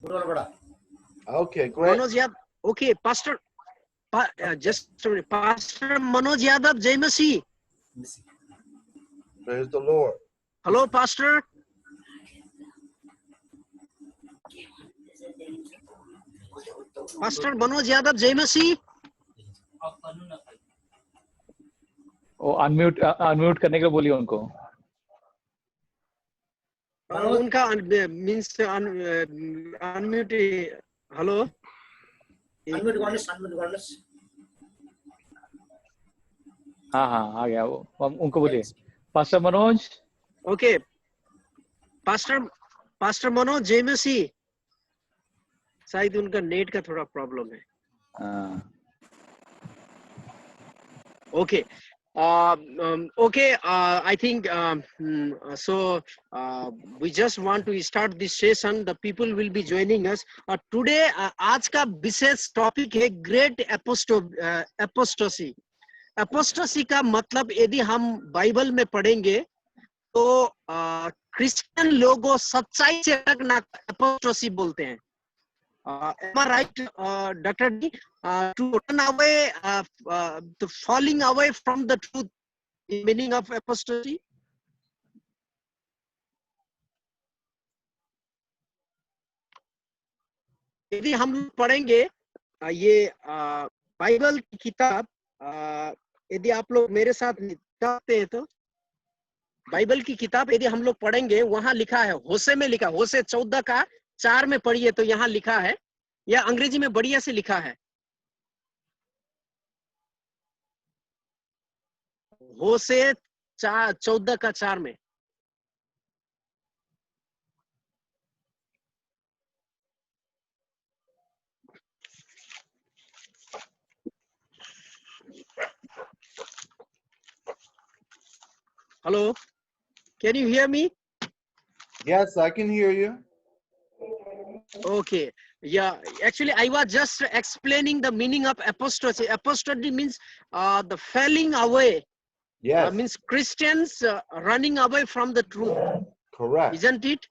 Okay, great. Manoj Yadav. Okay, Pastor. Just a minute. Pastor Manoj Yadav, Jai Masih. Praise the Lord. Hello, Pastor. Pastor Manoj Yadav, Jai Masih. वो unmute करने के लिए बोलिए उनको। उनका means unmute. Hello, हाँ हाँ आ गया वो, उनको बोलिए pastor Manoj. Okay, pastor Manoj, जय मसीह। शायद उनका नेट का थोड़ा प्रॉब्लम है। Okay. Okay, I think so. We just want to start this session. The people will be joining us. Today, आज का विशेष टॉपिक है ग्रेट एपोस्टेसी। एपोस्टेसी का मतलब यदि हम बाइबल में पढ़ेंगे तो क्रिश्चियन लोगों सच्चाई से हटना एपोस्टेसी बोलते हैं। Am I right, Dr. D? To run away, to falling away from the truth, the meaning of apostasy? यदि हम लोग पढ़ेंगे ये बाइबल की किताब, यदि आप लोग मेरे साथ चाहते हैं तो बाइबल की किताब यदि हम लोग पढ़ेंगे, वहां लिखा है, होशे में लिखा, होशे 14:4 में पढ़िए तो यहाँ लिखा है, या अंग्रेजी में बढ़िया से लिखा है, होशे 14:4 में। Hello, can you hear me? Yes, I can hear you. Okay, yeah, actually I was just explaining the meaning of apostasy. Apostasy means the falling away. Yes. Means Christians running away from the truth. Correct. Isn't it?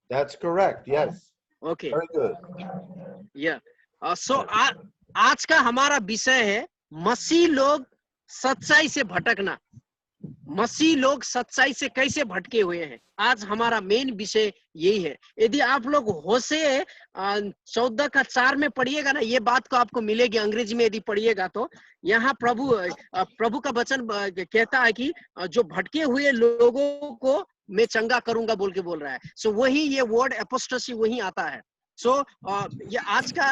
That's correct. Yes. Okay. Very good. Yeah. So आज का हमारा विषय है मसीह लोग सच्चाई से भटकना। मसीह लोग सच्चाई से कैसे भटके हुए हैं, आज हमारा मेन विषय यही है। यदि आप लोग होशे 14:4 में पढ़िएगा ना, ये बात को आपको मिलेगी। अंग्रेजी में यदि पढ़िएगा तो यहाँ प्रभु का वचन कहता है कि जो भटके हुए लोगों को मैं चंगा करूंगा बोल के बोल रहा है। सो वही ये वर्ड एपोस्टेसी वही आता है। सो ये आज का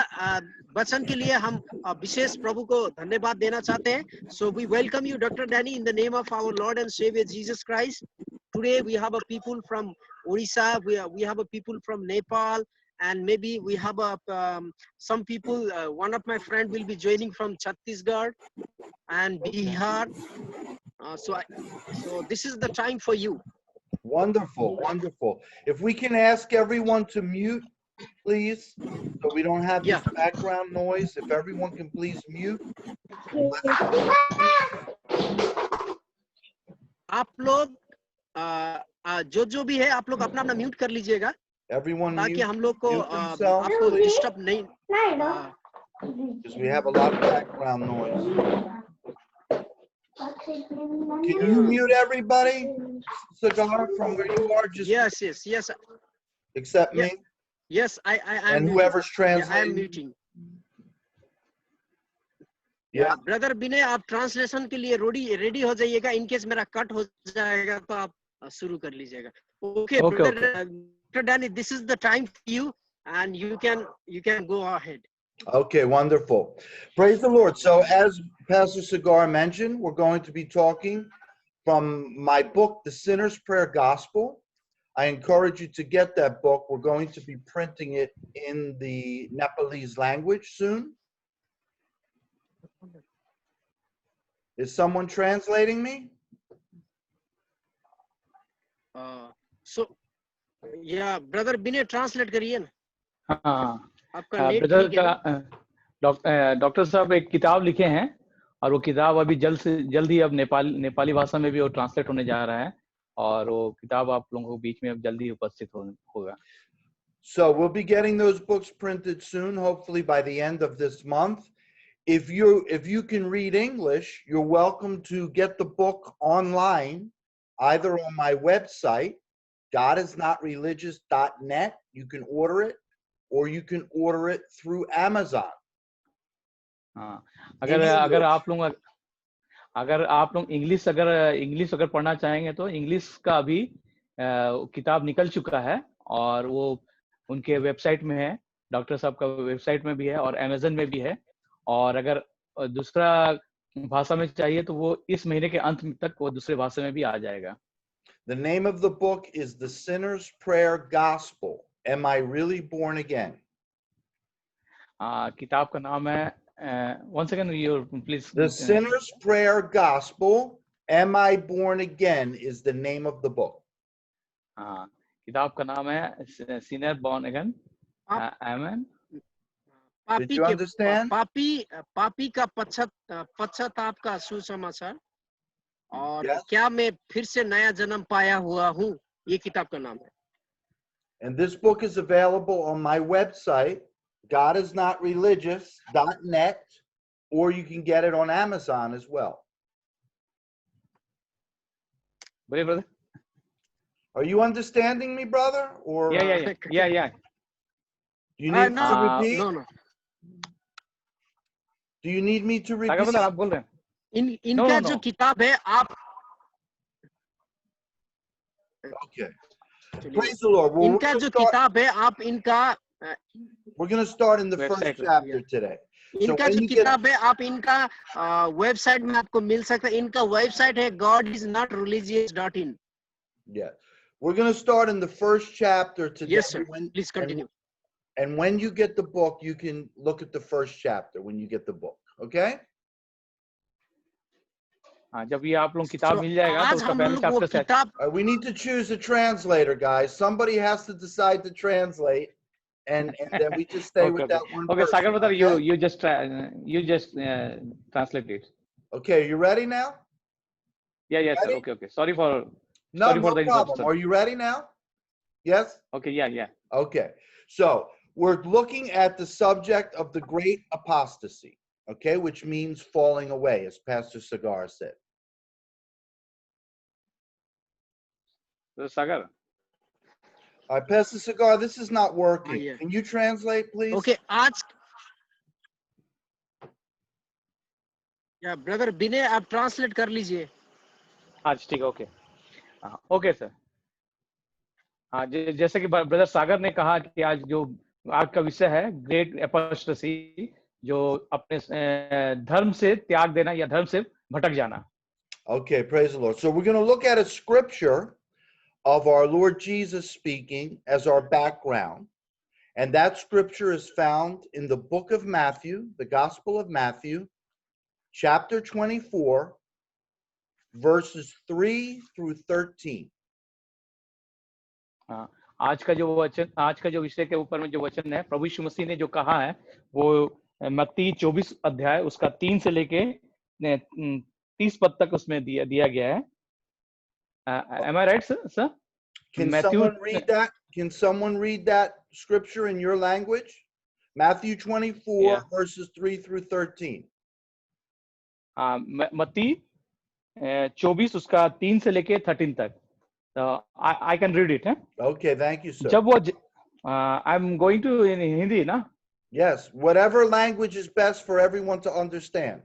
वचन के लिए हम विशेष प्रभु को धन्यवाद देना चाहते हैं। So we welcome you doctor Danny in the name of our lord and saviour Jesus Christ. Today we have a people from Orissa, we have a people from Nepal, and maybe we have some people, one of my friend will be joining from Chhattisgarh and Bihar. So this is the time for you. Wonderful, wonderful. If we can ask everyone to mute, please, so we don't have this background noise. If everyone can please mute. आप लोग जो भी है आप लोग अपना अपना mute कर लीजिएगा, ताकि हम लोग को आपको डिस्टर्ब नहीं। Because we have a lot of background noise. Can you mute everybody, Cigar, from where you are? Just yes. Except me. Yes, I am. And whoever's translating. I am muting. Yeah. Brother Vinay, आप translation के लिए ready हो जाइएगा। In case मेरा cut हो जाएगा तो आप शुरू कर लीजिएगा। Okay, Dr. Danny, this is the time for you, and you can go ahead. Okay, wonderful. Praise the Lord. So as Pastor Cigar mentioned, we're going to be talking from my book, The Sinner's Prayer Gospel. I encourage you to get that book. We're going to be printing it in the Nepalese language soon. Is someone translating me? So, yeah, brother Binay, translate करिए ना। हाँ, आपका net brother ठीक है? Doctor साहब एक किताब लिखे हैं, और वो किताब अभी जल्द ही अब नेपाली भाषा में भी वो ट्रांसलेट होने जा रहा है, और वो किताब आप लोगों को बीच में अब जल्दी उपस्थित होगा। So we'll be getting those books printed soon, hopefully by the end of this month. If you can read English, you're welcome to get the book online, either on my website, godisnotreligious.net. You can order it, or you can order it through Amazon. हाँ, In अगर अगर English. आप लोग English अगर पढ़ना चाहेंगे तो English का भी किताब निकल चुका है और वो उनके वेबसाइट में है, डॉक्टर साहब का वेबसाइट में भी है और अमेज़न में भी है। और अगर दूसरा भाषा में चाहिए तो वो इस महीने के अंत तक वो दूसरे भाषा में भी आ जाएगा। The name of the book is The Sinner's Prayer Gospel. Am I really born again? किताब का नाम है once again you please. The Sinner's Prayer Gospel. Am I born again is the name of the book. किताब का नाम है Sinner Born Again. Amen. Did you understand? पापी का पश्चाताप का सुसमाचार और Yes. क्या मैं फिर से नया जन्म पाया हुआ हूँ, ये किताब का नाम है। And this book is available on my website, godisnotreligious.net, or you can get it on Amazon as well. Brother? Are you understanding me, brother? Or Yeah. do you need me to repeat? No. Do you need me to repeat? सागर आप बोल रहे हैं? इनका जो किताब है आप Okay. Praise the Lord. Well, इनका जो किताब है आप इनका we're going to start in the first Website. chapter today. इनका जो किताब है आप इनका वेबसाइट में आपको मिल सकता है। इनका वेबसाइट है godisnotreligious.in. Yeah. We're going to start in the first chapter today. Yes, sir. Please continue. And when you get the book, you can look at the first chapter when you get the book. Okay? हाँ, जब ये आप लोग किताब मिल जाएगा तो उसका पहला चैप्टर से We need to choose a translator, guys. Somebody has to decide to translate, and then we just stay with that one Okay, person. Sagar brother, you just translate it. Okay, you ready now? Yeah, sir. Ready? Okay. Sorry for No the problem. interruption. Are you ready now? Yes? Okay, yeah. Okay. So we're looking at the subject of the great apostasy, okay, which means falling away, as Pastor Sagar said. Sagar. All right, Pastor Sagar, this is not working. Yeah. Can you translate, please? Okay, आज या brother बिने आप translate कर लीजिए। आज ठीक है, okay sir. हाँ, जैसे कि ब्रदर सागर ने कहा कि आज का विषय है ग्रेट एपोस्टेसी, जो अपने धर्म से त्याग देना या धर्म से भटक जाना। Okay, praise the Lord. So we're going to look at a scripture of our Lord Jesus speaking as our background. And that scripture is found in the book of Matthew, the Gospel of Matthew, chapter 24, verses 3 through 13. आज का जो विषय के ऊपर में जो वचन है, प्रभु यीशु मसीह ने जो कहा है वो मत्ती 24 अध्याय उसका 3 से लेके 30 पद तक उसमें दिया गया है। Am I right, sir? Can someone read that scripture in your language? Matthew 24, verses 3 through 13. मत्ती 24 उसका 3 से लेके 13 तक। I can read it. Okay, thank you, sir. जब वो I'm going to in Hindi, ना? Yes, whatever language is best for everyone to understand.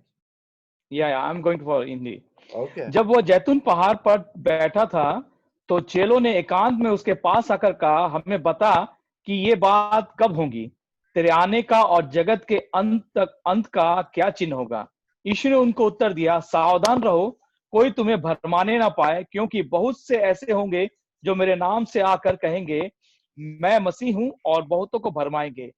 Yeah, I'm going for Hindi. Okay. जब वो जैतून पहाड़ पर बैठा था तो चेलों ने एकांत में उसके पास आकर कहा, हमें बता कि ये बात कब होगी, तेरे आने का और जगत के अंत का क्या चिन्ह होगा। यीशु ने उनको उत्तर दिया, सावधान रहो, कोई तुम्हें भरमाने ना पाए, क्योंकि बहुत से ऐसे होंगे जो मेरे नाम से आकर कहेंगे मैं मसीह हूं और बहुतों को भरमाएंगे।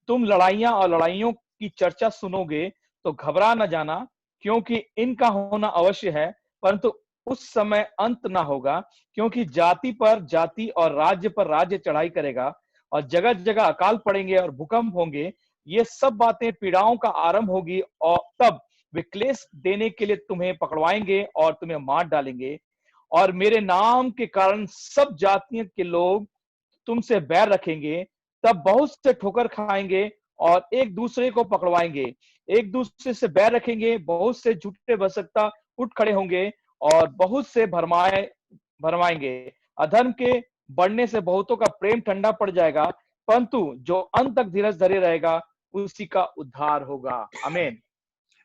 तुम लड़ाइयां और लड़ाइयों की चर्चा सुनोगे तो घबरा न जाना, क्योंकि इनका होना अवश्य है, परंतु उस समय अंत ना होगा, क्योंकि जाति पर जाति और राज्य पर राज्य चढ़ाई करेगा और जगह जगह अकाल पड़ेंगे और भूकंप होंगे। ये सब बातें पीड़ाओं का आरंभ होगी और तब वे क्लेश देने के लिए तुम्हें पकड़वाएंगे और तुम्हें मार डालेंगे, और मेरे नाम के कारण सब जातियों के लोग तुमसे बैर रखेंगे। तब बहुत से ठोकर खाएंगे और एक दूसरे को पकड़वाएंगे, एक दूसरे से बैर रखेंगे, बहुत से झूठे भविष्यवक्ता उठ खड़े होंगे और बहुत से भरमाएंगे। अधर्म के बढ़ने से बहुतों का प्रेम ठंडा पड़ जाएगा, परंतु जो अंत तक धीरज धरे रहेगा उसी का उद्धार होगा। आमीन।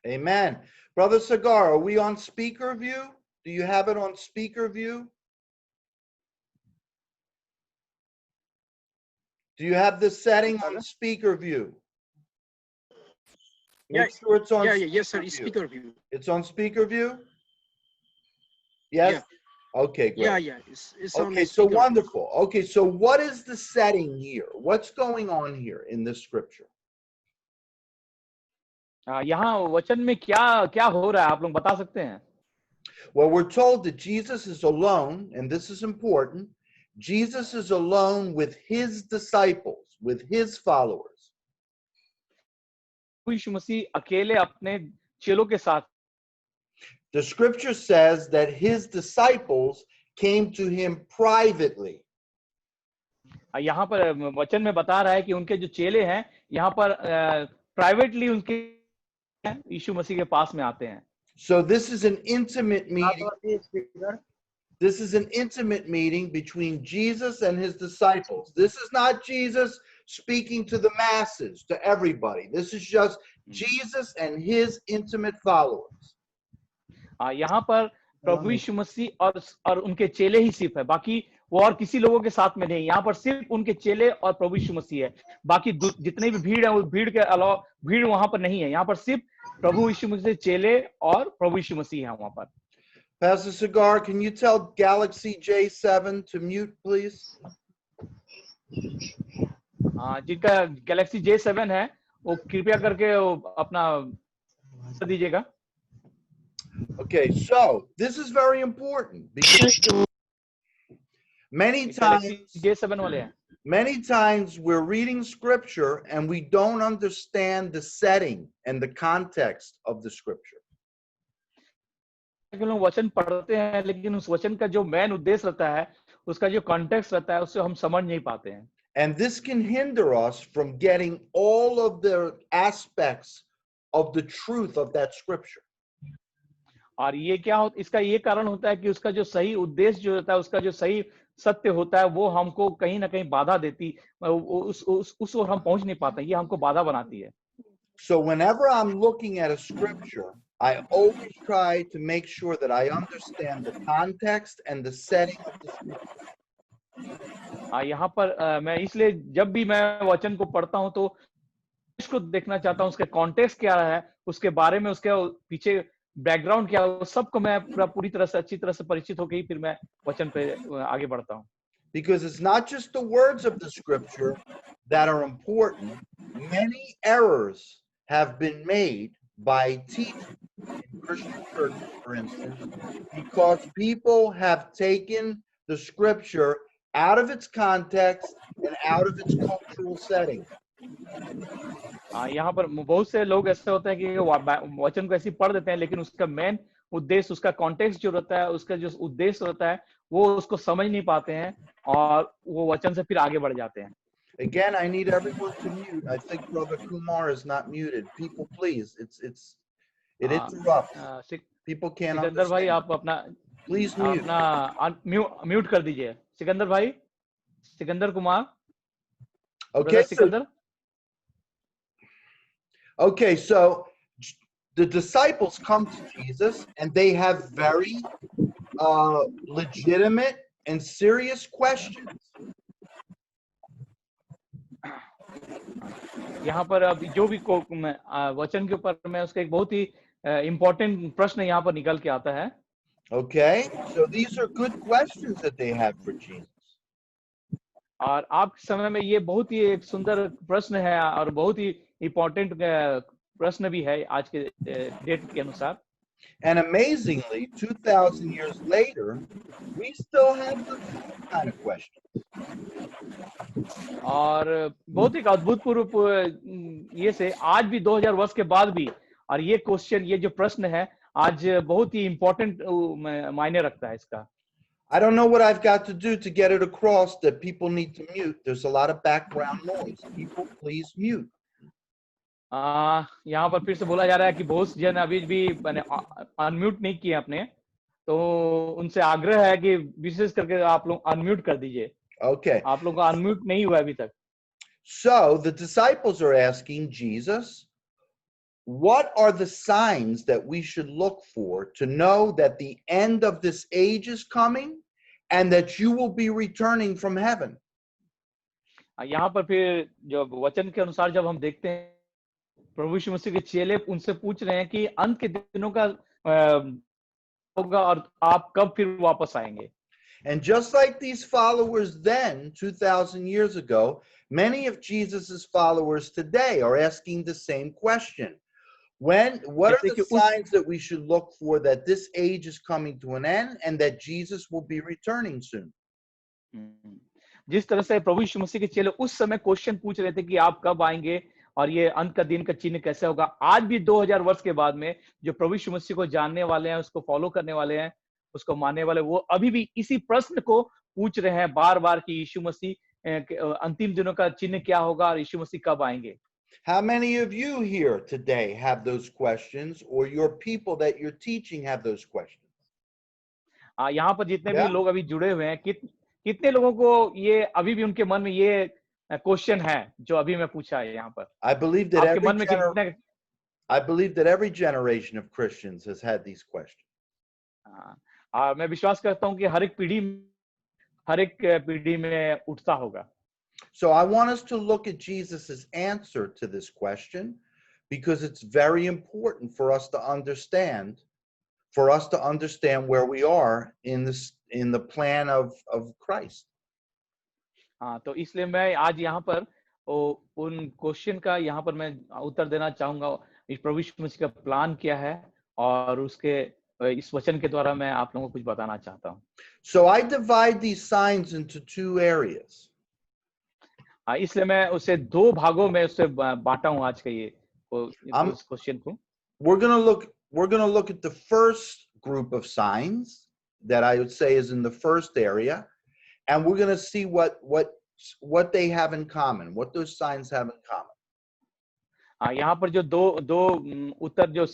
Amen. Brother Cigar, are we on speaker view? Do you have it on speaker view? Do you have this setting on speaker view? Make sure it's on yes sir, view. speaker view. It's on speaker view? Yes? Okay, great. Yeah, it's on Okay, the so speaker. wonderful. Okay, so what is the setting here? What's going on here in this scripture? यहाँ वचन में क्या क्या हो रहा है, आप लोग बता सकते हैं? Well, we're told that Jesus is alone, and this is important. Jesus is alone with his disciples, with his followers. यीशु मसीह अकेले अपने चेलों के साथ। The scripture says that his disciples came to him privately. यहाँ पर वचन में बता रहा है कि उनके जो चेले हैं यहाँ पर प्राइवेटली उनके यीशु मसीह के पास में आते हैं। So this is an intimate meeting. This is an intimate meeting between Jesus and his disciples. This is not Jesus speaking to the masses, to everybody. This is just Jesus and his intimate followers. यहाँ पर प्रभु यीशु मसीह और उनके चेले ही सिर्फ है, बाकी वो और किसी लोगों के साथ में नहीं। यहाँ पर सिर्फ उनके चेले और प्रभु यीशु मसीह है, बाकी जितने भी भीड़ है वो भीड़ के अलावा भीड़ वहां पर नहीं है। यहाँ पर सिर्फ प्रभु यीशु मसीह, चेले और प्रभु यीशु मसीह है वहां पर। Pastor Cigar, can you tell Galaxy J7 to mute, please? जिनका गैलेक्सी J7 है वो कृपया करके अपना दीजिएगा। Okay, so this is very important because many times we're reading scripture and we don't understand the setting and the context of the scripture. लोग वचन पढ़ते हैं लेकिन उस वचन का जो मेन उद्देश्य रहता है, उसका जो कॉन्टेक्स्ट रहता है, उससे हम समझ नहीं पाते हैं। And this can hinder us from getting all of the aspects of the truth of that scripture. और ये क्या होता, इसका ये कारण होता है कि उसका जो सही उद्देश्य जो होता है, उसका जो सही सत्य होता है, वो हमको कहीं ना कहीं बाधा देती, उस ओर हम पहुंच नहीं पाते, ये हमको बाधा बनाती है। So whenever I'm looking at a scripture, I always try to make sure that I understand the context and the setting of the scripture. यहाँ पर मैं इसलिए जब भी मैं वचन को पढ़ता हूँ तो इसको देखना चाहता हूँ, उसके कॉन्टेक्स्ट क्या है, उसके बारे में, उसके पीछे बैकग्राउंड क्या है, सबको मैं पूरी तरह से अच्छी तरह से परिचित होकर ही फिर मैं वचन पे आगे बढ़ता हूँ। Because it's not just the words of the scripture that are important. Many errors have been made by teachers in Christian churches, for instance, because people have taken the scripture out of its context and out of its cultural setting. यहाँ पर बहुत से लोग ऐसे होते हैं कि वचन को ऐसे पढ़ देते हैं, लेकिन उसका मेन उद्देश्य, उसका कॉन्टेक्स्ट जो रहता है, उसका जो उद्देश्य रहता है, वो उसको समझ नहीं पाते हैं और वो वचन से फिर आगे बढ़ जाते हैं। Again, I need everyone to mute. I think Brother Kumar is not muted. People, please. It interrupts. People can't understand. Sikandar भाई आप अपना Please mute. अपना म्यूट कर दीजिए। सिकंदर भाई, Sikandar Kumar. Okay. Sikandar. Okay, so the disciples come to Jesus and they have very legitimate and serious questions. यहाँ पर अब जो भी वचन के ऊपर में उसका एक बहुत ही इम्पोर्टेंट प्रश्न यहाँ पर निकल के आता है। Okay, so these are good questions that they have for Jesus. और आप समय में ये बहुत ही एक सुंदर प्रश्न है और बहुत ही इम्पोर्टेंट प्रश्न भी है आज के डेट के अनुसार। And amazingly, 2,000 years later, we still have the kind of questions. और बहुत ही अद्भुतपूर्व ये से आज भी 2000 वर्ष के बाद भी, और ये क्वेश्चन, ये जो प्रश्न है आज बहुत ही इम्पोर्टेंट मायने रखता है इसका। I don't know what I've got to do to get it across that people need to mute. There's a lot of background noise. People, please mute. यहाँ पर फिर से बोला जा रहा है कि बहुत जन अभी भी मैंने अनम्यूट नहीं किए अपने, तो उनसे आग्रह है कि विशेष करके आप लोग अनम्यूट कर दीजिए. Okay. आप लोगों का अनम्यूट नहीं हुआ अभी तक. So the disciples are asking Jesus, what are the signs that we should look for to know that the end of this age is coming and that you will be returning from heaven? यहाँ पर फिर जो वचन के अनुसार जब हम देखते हैं, प्रभु यीशु मसीह के चेले उनसे पूछ रहे हैं कि अंत के दिनों का होगा और आप कब फिर वापस आएंगे. And just like these followers then, 2,000 years ago, many of Jesus's followers today are asking the same question. What are the signs that we should look for that this age is coming to an end and that Jesus will be returning soon? जिस तरह से प्रभु यीशु मसीह के चेले उस समय question पूछ रहे थे कि आप कब आएंगे और ये अंत का दिन का चिन्ह कैसे होगा, आज भी 2000 वर्ष के बाद में जो प्रभु यीशु मसीह को जानने वाले हैं, उसको फॉलो करने वाले हैं, उसको मानने वाले, वो अभी भी इसी प्रश्न को पूछ रहे हैं बार बार कि यीशु मसीह अंतिम दिनों का चिन्ह क्या होगा और यीशु मसीह कब आएंगे. How many of you here today have those questions, or your people that you're teaching have those questions? यहाँ पर जितने भी लोग अभी जुड़े हुए हैं, कितने लोगों को ये अभी भी उनके मन में ये क्वेश्चन है जो अभी मैं पूछा है यहाँ पर. I believe that आपके मन में कितने, I believe that every generation of Christians has had these questions. मैं विश्वास करता हूँ कि हर एक पीढ़ी में उठता होगा. So I want us to look at Jesus's answer to this question because it's very important for us to understand where we are in the plan of Christ. तो इसलिए मैं आज यहाँ पर उन क्वेश्चन का यहाँ पर मैं उत्तर देना चाहूंगा. इस प्रभु यीशु मसीह का प्लान क्या है और उसके इस वचन के द्वारा मैं आप लोगों को कुछ बताना चाहता हूँ. So I divide these signs into two areas. इसलिए मैं उसे दो भागों में उसे बांटा हूँ आज का ये इस क्वेश्चन को. We're going to look at the first group of signs that I would say is in the first area, and we're going to see what they have in common, what those signs have in common. यहाँ पर जो दो उत्तर जो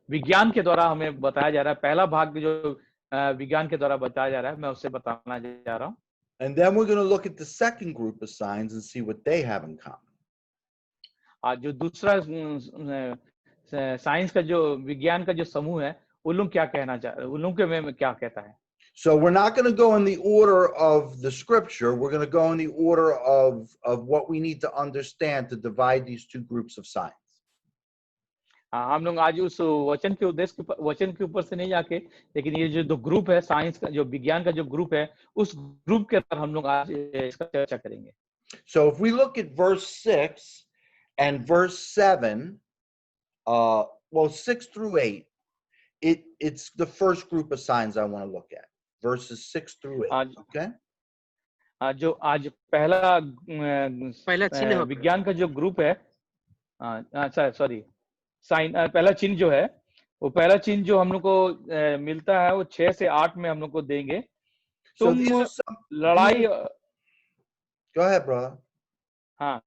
विज्ञान के द्वारा हमें बताया जा रहा है, पहला भाग जो विज्ञान के द्वारा बताया जा रहा है, मैं उसे बताना जा रहा हूँ. And then we're going to look at the second group of signs and see what they have in common. जो दूसरा साइंस का जो विज्ञान का जो समूह है, उन लोग क्या कहना चाह रहे हैं, उन लोग के में क्या कहता है. So we're not going to go in the order of the scripture. We're going to go in the order of what we need to understand to divide these two groups of signs. हम लोग आज उस वचन के ऊपर से नहीं जाके, लेकिन ये जो दो ग्रुप है, साइंस का जो विज्ञान का जो ग्रुप है, उस ग्रुप के अंदर हम लोग आज इसका चर्चा करेंगे. So if we look at verse 6 and verse 7, 6 through 8, it's the first group of signs I want to look at. Verses 6 through 8. Okay? जो आज पहला चिन्ह विज्ञान का जो ग्रुप है, पहला चिन्ह जो है, वो पहला चिन्ह जो हम लोग को मिलता है वो 6 से 8 में हम लोग को देंगे. तुम लड़ाई. Go ahead, brother. हाँ.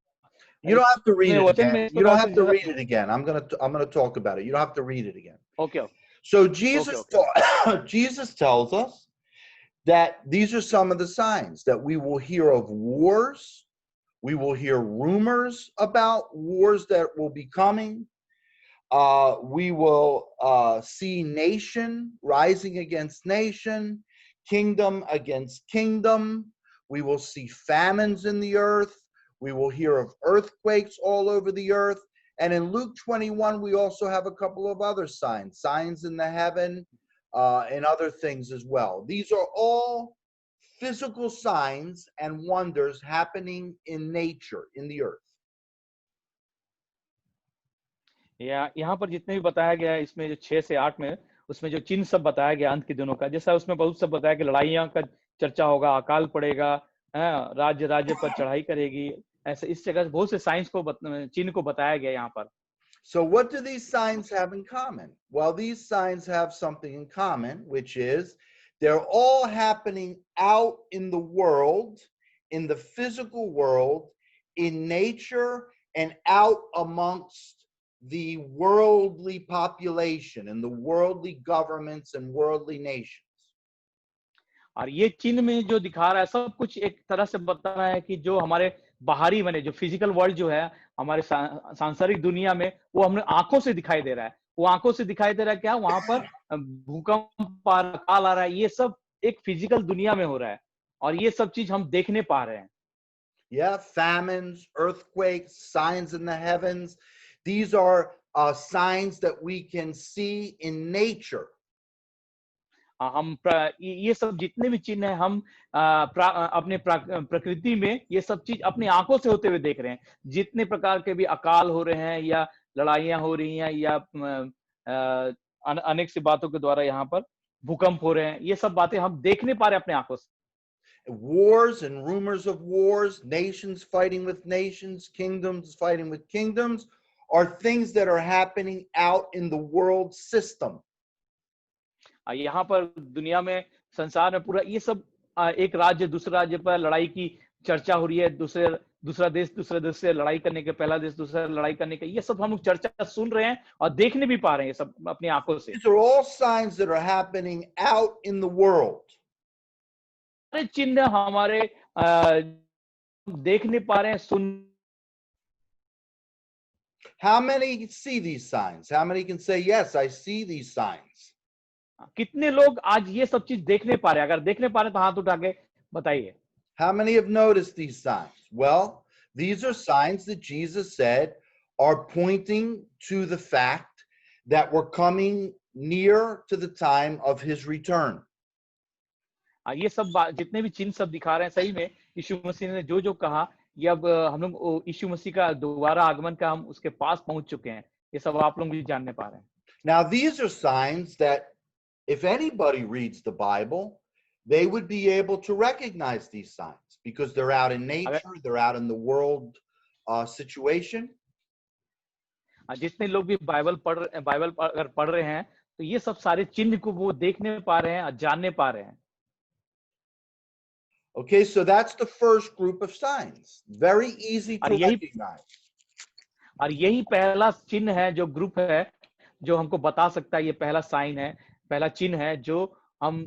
You don't have to read it again. You don't have to read it again. I'm gonna talk about it. You don't have to read it again. Okay. So Jesus tells us that these are some of the signs that we will hear of wars. We will hear rumors about wars that will be coming. We will see nation rising against nation, kingdom against kingdom. We will see famines in the earth. We will hear of earthquakes all over the earth. And in Luke 21, we also have a couple of other signs in the heaven, and other things as well. These are all physical signs and wonders happening in nature, in the earth. यहाँ पर जितने भी बताया गया है, इसमें जो 6 से 8 में, उसमें जो चिन्ह सब बताया गया अंत के दिनों का, जैसा उसमें बहुत सब बताया कि लड़ाइयाँ का चर्चा होगा, अकाल पड़ेगा, राज्य पर चढ़ाई करेगी, ऐसे इस जगह बहुत से साइंस को चिन्ह को बताया गया यहाँ पर. So what do these signs have in common? Well, these signs have something in common, which is They're all happening out in the world, in the physical world, in nature, and out amongst the worldly population and the worldly governments and worldly nations. और ये चिन्ह में जो दिखा रहा है सब कुछ एक तरह से बता रहा है कि जो हमारे बाहरी बने जो फिजिकल वर्ल्ड जो है हमारे सांसारिक दुनिया में वो हमें आंखों से दिखाई दे रहा है। वो आंखों से दिखाई दे रहा है क्या वहां पर भूकंप आ रहा, अकाल आ रहा है, ये सब एक फिजिकल दुनिया में हो रहा है और ये सब चीज हम देखने पा रहे हैं। Yeah, famines, earthquakes, signs in the heavens. These are signs that we can see in nature. ये सब जितने भी चिन्ह हैं हम अपने प्रकृति में ये सब चीज अपनी आंखों से होते हुए देख रहे हैं। जितने प्रकार के भी अकाल हो रहे हैं या लड़ाइयां हो रही हैं या अनेक सी बातों के द्वारा यहाँ पर भूकंप हो रहे हैं, ये सब बातें हम देखने पा रहे हैं अपने आंखों से। Wars and rumors of wars, nations fighting with nations, kingdoms fighting with kingdoms, are things that are happening out in the world system. यहाँ पर दुनिया में संसार में पूरा ये सब एक राज्य दूसरे राज्य पर लड़ाई की चर्चा हो रही है, दूसरा देश दूसरे देश से लड़ाई करने के, पहला देश दूसरा लड़ाई करने के, ये सब हम लोग चर्चा सुन रहे हैं और देखने भी पा रहे हैं ये सब अपनी आंखों से। These are all signs that are happening out in the world. चिन्ह हमारे देखने पा रहे हैं, सुन। How many see these signs? How many can say, yes, I see these signs? कितने लोग आज ये सब चीज देखने पा रहे हैं? अगर देखने पा रहे हैं तो हाथ उठा के बताइए। How many have noticed these signs? Well, these are signs that Jesus said are pointing to the fact that we're coming near to the time of his return. ये सब जितने भी चिन्ह सब दिखा रहे हैं, सही में यीशु मसीह ने जो जो कहा, ये अब हम लोग यीशु मसीह का दोबारा आगमन का हम उसके पास पहुंच चुके हैं। ये सब आप लोग भी जानने पा रहे हैं। Now, these are signs that if anybody reads the Bible, they would be able to recognize these signs because they're out in nature, they're out in the world situation. जितने लोग भी बाइबल अगर पढ़ रहे हैं तो ये सब सारे चिन्ह को वो देखने पा रहे हैं, जानने पा रहे हैं। Okay, so that's the first group of signs. Very easy to recognize. और यही पहला चिन्ह है, जो ग्रुप है, जो हमको बता सकता है, ये पहला साइन है, पहला चिन्ह है जो हम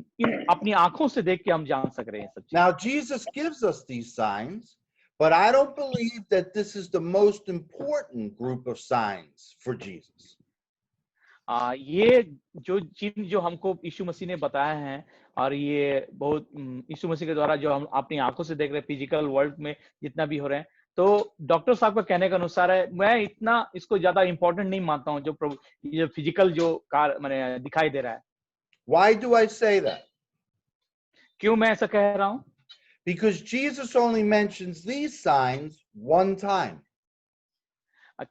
अपनी आंखों से देख के हम जान सक रहे हैं सब चीज। Now Jesus gives us these signs, but I don't believe that this is the most important group of signs for Jesus. ये जो चिन्ह जो हमको यीशु मसीह ने बताया है और ये बहुत यीशु मसीह के द्वारा जो हम अपनी आंखों से देख रहे हैं फिजिकल वर्ल्ड में जितना भी हो रहे हैं, तो डॉक्टर साहब का कहने के अनुसार है, मैं इतना इसको ज्यादा इंपॉर्टेंट नहीं मानता हूँ जो फिजिकल जो मैंने दिखाई दे रहा है। Why do I say that? क्यों मैं ऐसा कह रहा हूँ? Because Jesus only mentions these signs one time.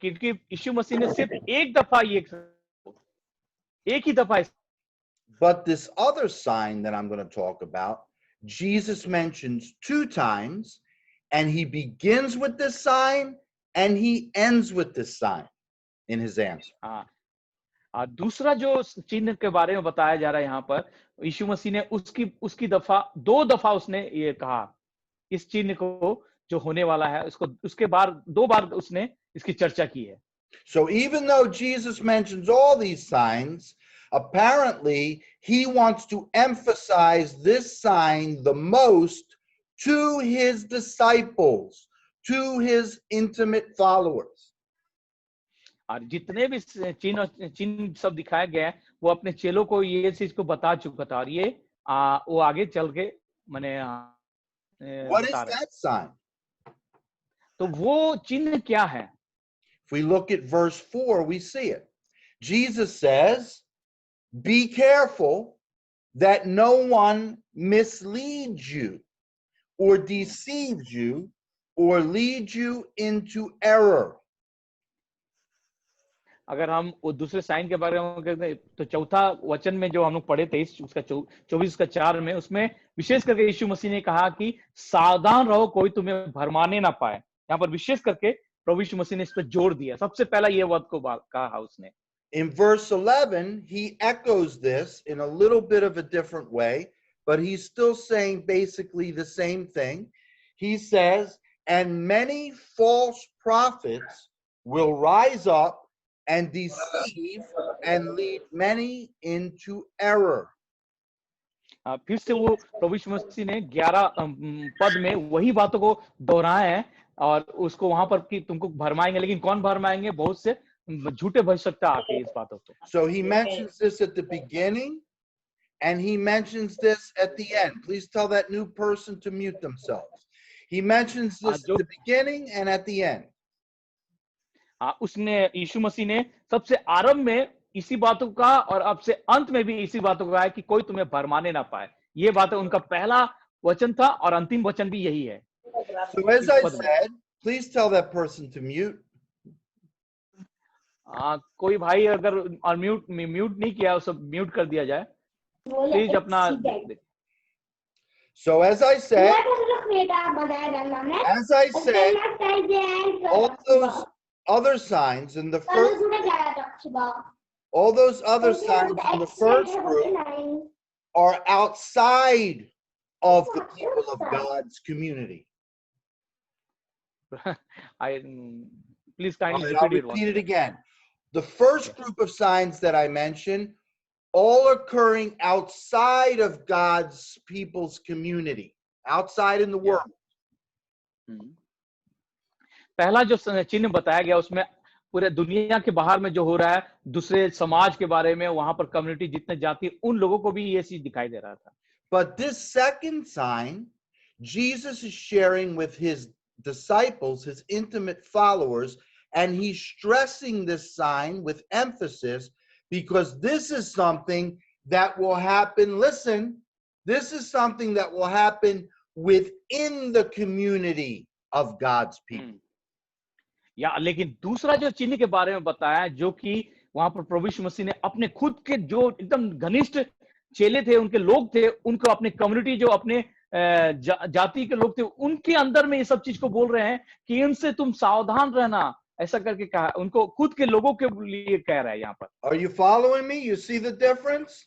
क्योंकि यीशु मसीह ने सिर्फ एक दफा एक ही दफा। But this other sign that I'm going to talk about, Jesus mentions 2 times, and he begins with this sign and he ends with this sign in his answer. दूसरा जो चिन्ह के बारे में बताया जा रहा है यहाँ पर, यीशु मसीह ने उसकी 2 दफा उसने ये कहा, इस चिन्ह को जो होने वाला है उसको, उसके बाद 2 बार उसने इसकी चर्चा की है। So even though Jesus mentions all these signs, apparently he wants to emphasize this sign the most to his disciples, to his intimate followers. और जितने भी चिन्ह सब दिखाया गया है, वो अपने चेलों को ये चीज को बता चुका था और ये वो आगे चल के मैंने What is that sign? तो वो चिन्ह क्या है? If we look at verse 4, we see it. Jesus says, "Be careful that no one misleads you or deceives you or leads you into error." अगर हम वो दूसरे साइन के बारे में कहते हैं तो चौथा वचन में जो हम लोग पढ़े थे, उसका 24 का 4 में, उसमें विशेष करके यीशु मसीह ने कहा कि सावधान रहो कोई तुम्हें भरमाने ना पाए। यहाँ पर विशेष करके प्रभु यीशु मसीह ने इस पर जोर दिया, सबसे पहला ये वर्ड को कहा उसने। In verse 11, he echoes this in a little bit of a different way. but he's still saying basically the same thing. He says, and many false prophets will rise up and deceive and lead many into error. फिर से वो प्रभु यीशु मसीह ने 11 पद में वही बातों को दोहराया है और उसको वहां पर कि तुमको भरमाएंगे, लेकिन कौन भरमाएंगे? बहुत से झूठे भविष्यवक्ता आके इस बातों को. So he mentions this at the beginning and he mentions this at the end. Please tell that new person to mute themselves. He mentions this at the beginning and at the end. उसने यीशु मसीह ने सबसे आरंभ में इसी बातों का और अब से अंत में भी इसी बातों का है कि कोई तुम्हें भरमाने ना पाए. ये बात उनका पहला वचन था और अंतिम वचन भी यही है. So as I said, please tell that person to mute. कोई भाई अगर म्यूट नहीं किया उसे म्यूट कर दिया जाए प्लीज अपना. So as I said, all those other signs in the first group are outside of the people of God's community. Please kindly I'll repeat it again. The first group of signs that I mentioned, all occurring outside of God's people's community, outside in the world. पहला जो चिन्ह बताया गया उसमें पूरे दुनिया के बाहर में जो हो रहा है, दूसरे समाज के बारे में, वहां पर कम्युनिटी जितने जाती उन लोगों को भी ये चीज दिखाई दे रहा था. But this second sign, Jesus is sharing with his disciples, his intimate followers, and he's stressing this sign with emphasis because this is something that will happen. Listen, this is something that will happen within the community of God's people. या लेकिन दूसरा जो चिन्ह के बारे में बताया जो कि वहां पर प्रभु यीशु मसीह ने अपने खुद के जो एकदम घनिष्ठ चेले थे, उनके लोग थे, उनको अपने कम्युनिटी जो अपने जाति के लोग थे उनके अंदर में ये सब चीज को बोल रहे हैं कि इनसे तुम सावधान रहना, ऐसा करके कहा. उनको खुद के लोगों के लिए कह रहा है यहाँ पर. Are you following me? You see the difference?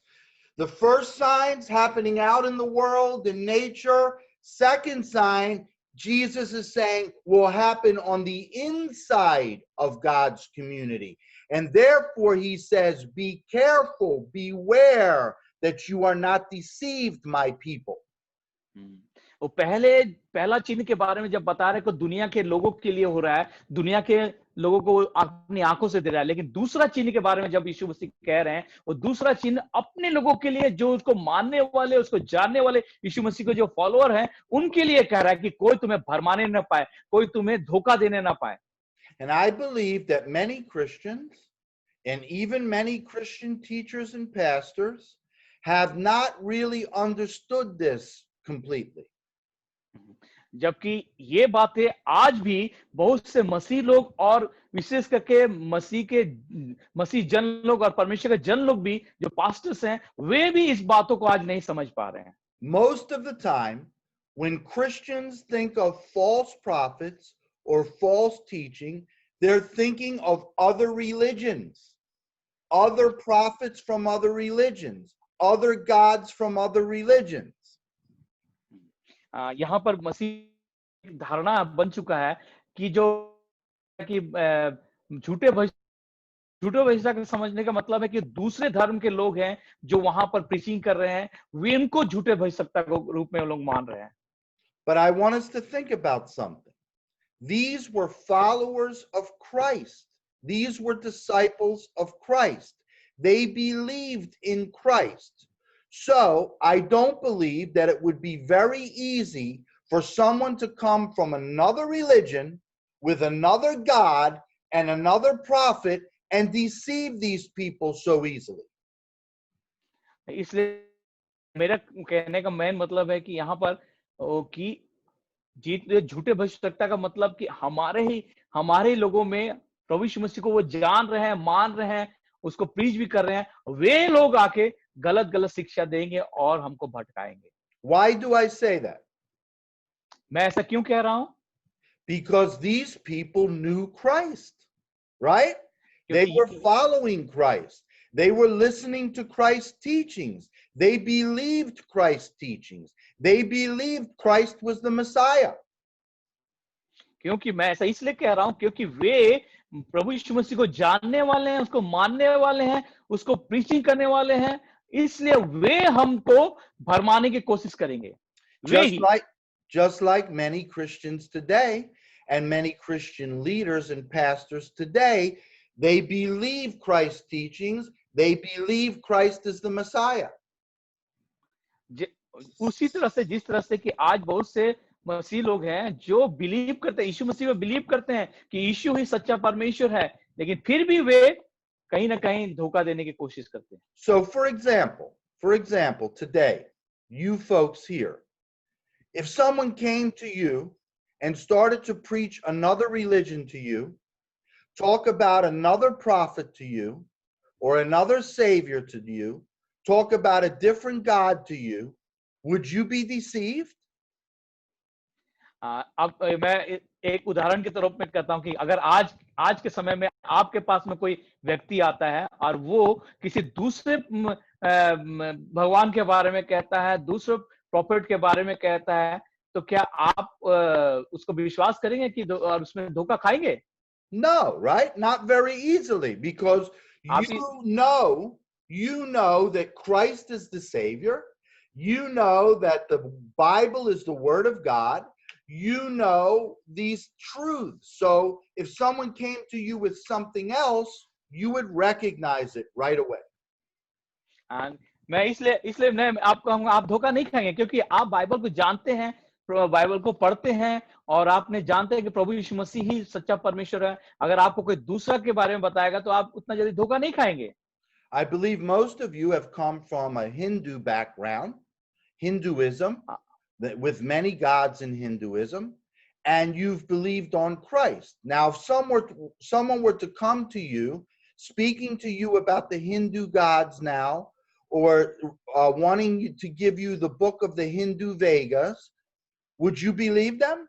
The first signs happening out in the world, in nature. Second sign, Jesus is saying will happen on the inside of God's community. And therefore he says, be careful, beware that you are not deceived, my people. वो पहला चिन्ह के बारे में जब बता रहे को दुनिया के लोगों के लिए हो रहा है, दुनिया के लोगों को अपनी आंखों से दे रहा है, लेकिन दूसरा चिन्ह के बारे में जब यीशु मसीह कह रहे हैं, वो दूसरा चिन्ह अपने लोगों के लिए, जो उसको मानने वाले, उसको जानने वाले, यीशु मसीह को जो फॉलोअर हैं, उनके लिए कह रहा है कि कोई तुम्हें भरमाने ना पाए, कोई तुम्हें धोखा देने ना पाए. And I believe that many Christians and even many Christian teachers and pastors have not really understood this completely. जबकि ये बातें आज भी बहुत से मसीह लोग और विशेष करके मसीह जन लोग और परमेश्वर के जन लोग भी जो पास्टर्स हैं, वे भी इस बातों को आज नहीं समझ पा रहे हैं. Most of the time, when Christians think of false prophets or false teaching, they're thinking of other religions, other prophets from other religions, other gods from other religions. यहाँ पर मसीह धारणा बन चुका है कि जो कि झूठे भविष्यवक्ता का समझने का मतलब है कि दूसरे धर्म के लोग हैं जो वहां पर प्रीचिंग कर रहे हैं, वे इनको झूठे भविष्यवक्ता के रूप में लोग मान रहे हैं. But I want us to think about something. These were followers of Christ. These were disciples of Christ. They believed in Christ. So I don't believe that it would be very easy for someone to come from another religion with another God and another prophet and deceive these people so easily. इसलिए मेरा कहने का main मतलब है कि यहाँ पर कि झूठे भविष्यवक्ता का मतलब कि हमारे लोगों में प्रभु यीशु मसीह को वो जान रहे हैं, मान रहे हैं, उसको प्रीच भी कर रहे हैं, वे लोग आके गलत शिक्षा देंगे और हमको भटकाएंगे. Why do I say that? मैं ऐसा क्यों कह रहा हूं? Because these people knew Christ, right? They were following Christ. They were listening to Christ's teachings. They believed Christ's teachings. They believed Christ was the Messiah. क्योंकि मैं ऐसा इसलिए कह रहा हूं क्योंकि वे प्रभु यीशु मसीह को जानने वाले हैं, उसको मानने वाले हैं, उसको प्रीचिंग करने वाले हैं, इसलिए वे हमको भरमाने की कोशिश करेंगे। वे Just he like many Christians today and many Christian leaders and pastors today, they believe Christ's teachings. They believe Christ is the Messiah. उसी तरह से जिस तरह से कि आज बहुत से मसीह लोग हैं जो बिलीव करते हैं, यीशु मसीह में बिलीव करते हैं कि यीशु ही सच्चा परमेश्वर है, लेकिन फिर भी वे कहीं ना कहीं धोखा देने की कोशिश करते हैं। So for example, today, you folks here, if someone came to you and started to preach another religion to you, talk about another prophet to you, or another savior to you, talk about a different God to you, would you be deceived? अब मैं एक उदाहरण के तौर में कहता हूं कि अगर आज के समय में आपके पास में कोई व्यक्ति आता है और वो किसी दूसरे भगवान के बारे में कहता है, दूसरे प्रॉफिट के बारे में कहता है, तो क्या आप उसको विश्वास करेंगे कि और उसमें धोखा खाएंगे? No, right? Not very easily, because you know that Christ is the Savior. You know that the Bible is the Word of God. You know these truths. So if someone came to you with something else, you would recognize it right away. मैं इसलिए मैं आपको कहूंगा आप धोखा नहीं खाएंगे क्योंकि आप बाइबल को जानते हैं, बाइबल को पढ़ते हैं और आपने जानते हैं कि प्रभु यीशु मसीह ही सच्चा परमेश्वर है। अगर आपको कोई दूसरा के बारे में बताएगा तो आप उतना जल्दी धोखा नहीं खाएंगे। I believe most of you have come from a Hindu background, Hinduism, with many gods in Hinduism, and you've believed on Christ. Now, if someone were to come to you, speaking to you about the Hindu gods now, or wanting you to give you the book of the Hindu Vedas, would you believe them?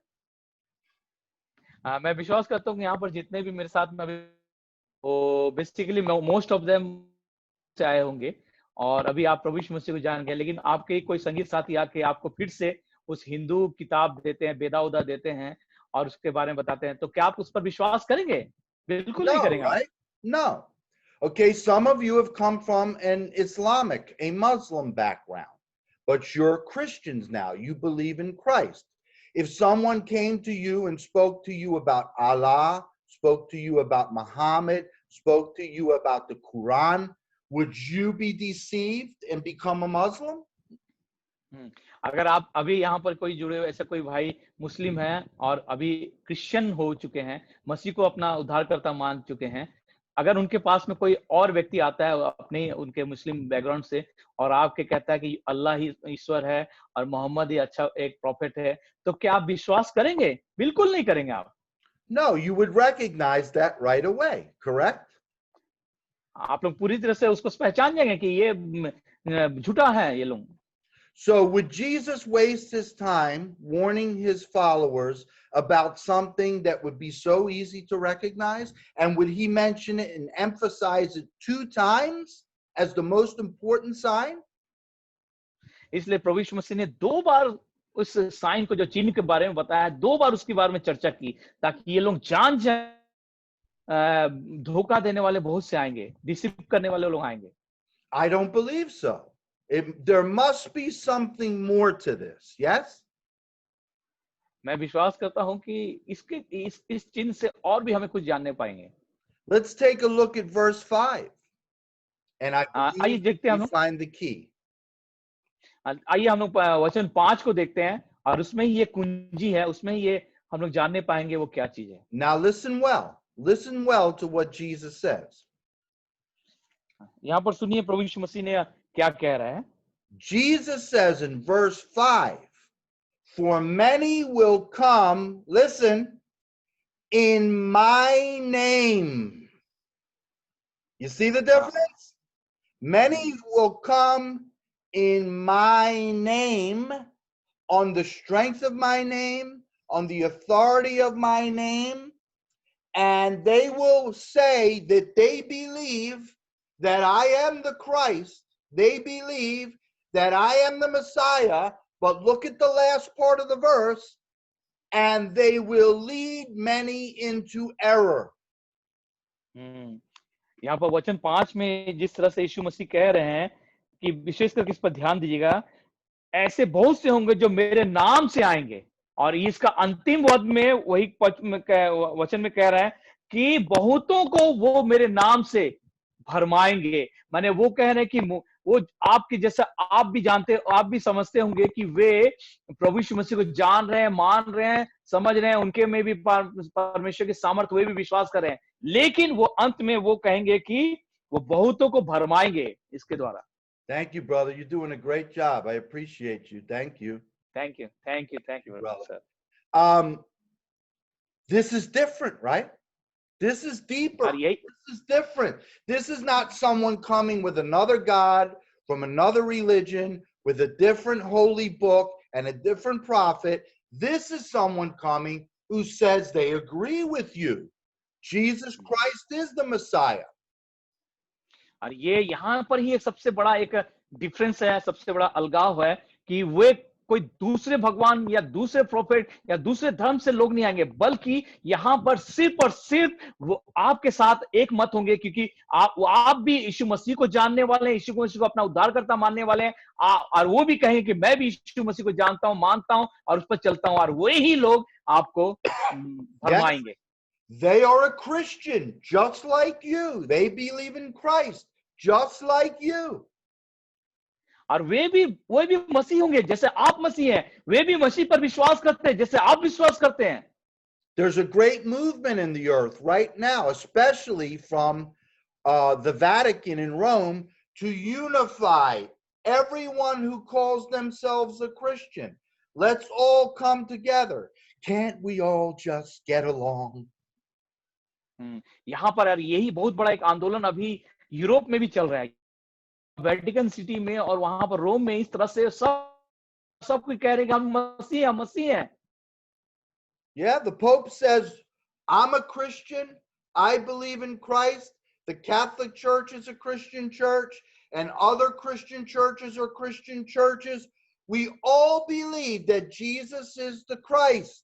मैं विश्वास करता हूँ कि यहाँ पर जितने भी मेरे साथ में वो बेसिकली मोस्ट ऑफ देम से आए होंगे और अभी आप प्रभु यीशु मसीह को जान गए, लेकिन आपके कोई संगीत साथी आके आपको फिर से उस हिंदू किताब देते हैं, वेदा उदा देते हैं और उसके बारे में बताते हैं, तो क्या आप उस पर विश्वास करेंगे? बिल्कुल नहीं करेंगे। Right? No. Okay, some of you have come from an Islamic, a Muslim background, but you're Christians now. You believe in Christ. If someone came to you and spoke to you about Allah, spoke to you about Muhammad, spoke to you about the Quran, would you be deceived and become a Muslim? अगर आप अभी यहाँ पर कोई जुड़े हुए ऐसा कोई भाई मुस्लिम है और अभी क्रिश्चियन हो चुके हैं, मसीह को अपना उद्धारकर्ता मान चुके हैं, अगर उनके पास में कोई और व्यक्ति आता है अपने उनके मुस्लिम बैकग्राउंड से और आपके कहता है कि अल्लाह ही ईश्वर है और मोहम्मद ही अच्छा एक प्रॉफिट है, तो क्या आप विश्वास करेंगे? बिल्कुल नहीं करेंगे आप। No, you would recognize that right away, correct? आप लोग पूरी तरह से उसको पहचान जाएंगे कि ये झूठा है ये लोग। So would Jesus waste his time warning his followers about something that would be so easy to recognize? And would he mention it and emphasize it 2 times as the most important sign? इसलिए प्रभु यीशु मसीह ने 2 बार उस sign को जो चिन्ह के बारे में बताया, 2 बार उसके बारे में चर्चा की ताकि ये लोग जान जाए धोखा देने वाले बहुत से आएंगे, डिसीव करने वाले लोग आएंगे। I don't believe so. There must be something more to this. Yes? मैं विश्वास करता हूं कि इस चिन्ह से और भी हमें कुछ जानने पाएंगे। Let's take a look at verse 5. And I आइए देखते हैं हम we लोग। find the key. आइए हम लोग वचन 5 को देखते हैं और उसमें ही ये कुंजी है, उसमें ही ये हम लोग जानने पाएंगे वो क्या चीज है। Now listen well. Listen well to what Jesus says. यहाँ पर सुनिए प्रभु यीशु मसीह ने क्या कह रहा है। Jesus says in verse 5, for many will come, listen, in my name. You see the difference? Many will come in my name, on the strength of my name, on the authority of my name, and they will say that they believe that I am the Christ. They believe that I am the Messiah, but look at the last part of the verse, and they will lead many into error. यहाँ पर वचन 5 में जिस तरह से यीशु मसीह कह रहे हैं कि विशेष करके इस पर ध्यान दीजिएगा, ऐसे बहुत से होंगे जो मेरे नाम से आएंगे, और इसका अंतिम पद में वही वचन में कह रहा है कि बहुतों को वो मेरे नाम से भरमाएंगे। माने वो कह रहे हैं कि वो आपके जैसा, आप भी जानते, आप भी समझते होंगे कि वे प्रभु यीशु मसीह को जान रहे हैं, मान रहे हैं, समझ रहे हैं, उनके में भी परमेश्वर की सामर्थ, वे भी विश्वास कर रहे हैं, लेकिन वो अंत में वो कहेंगे कि वो बहुतों को भरमाएंगे इसके द्वारा। Thank you, brother. You're doing a great job. I appreciate you. Thank you. Thank you, thank you, thank you, Brother. sir. This is different, right? This is deeper. और यही This is different. This is not someone coming with another God from another religion with a different holy book and a different prophet. This is someone coming who says they agree with you. Jesus Christ is the Messiah. और ये यहाँ पर ही एक सबसे बड़ा एक difference है, सबसे बड़ा अलगाव है कि वे कोई दूसरे भगवान या दूसरे प्रोफेट या दूसरे धर्म से लोग नहीं आएंगे, बल्कि यहाँ पर सिर्फ और सिर्फ वो आपके साथ एक मत होंगे, क्योंकि आप भी यीशु मसीह को जानने वाले हैं, यीशु मसीह को अपना उद्धारकर्ता मानने वाले हैं, और वो भी कहेंगे कि मैं भी यीशु मसीह को जानता हूं, मानता हूं और उस पर चलता हूं, और वही ही लोग आपको भरमाएंगे। They are a Christian just like you. They believe in Christ just like you. और वे भी मसीह होंगे जैसे आप मसीह हैं, वे भी मसीह पर विश्वास करते हैं जैसे आप विश्वास करते हैं। There's a great movement in the earth right now, especially from the Vatican in Rome, to unify everyone who calls themselves a Christian. Let's all come together. Can't we all just get along? यहाँ पर यार यही बहुत बड़ा एक आंदोलन अभी Europe में भी चल रहा है, वेटिकन सिटी में और वहां पर रोम में, इस तरह से सब कोई कह रहे हैं कि हम मसीह हैं। Yeah, the Pope says, I'm a Christian. I believe in Christ. The Catholic Church is a Christian church, and other Christian churches are Christian churches. We all believe that Jesus is the Christ.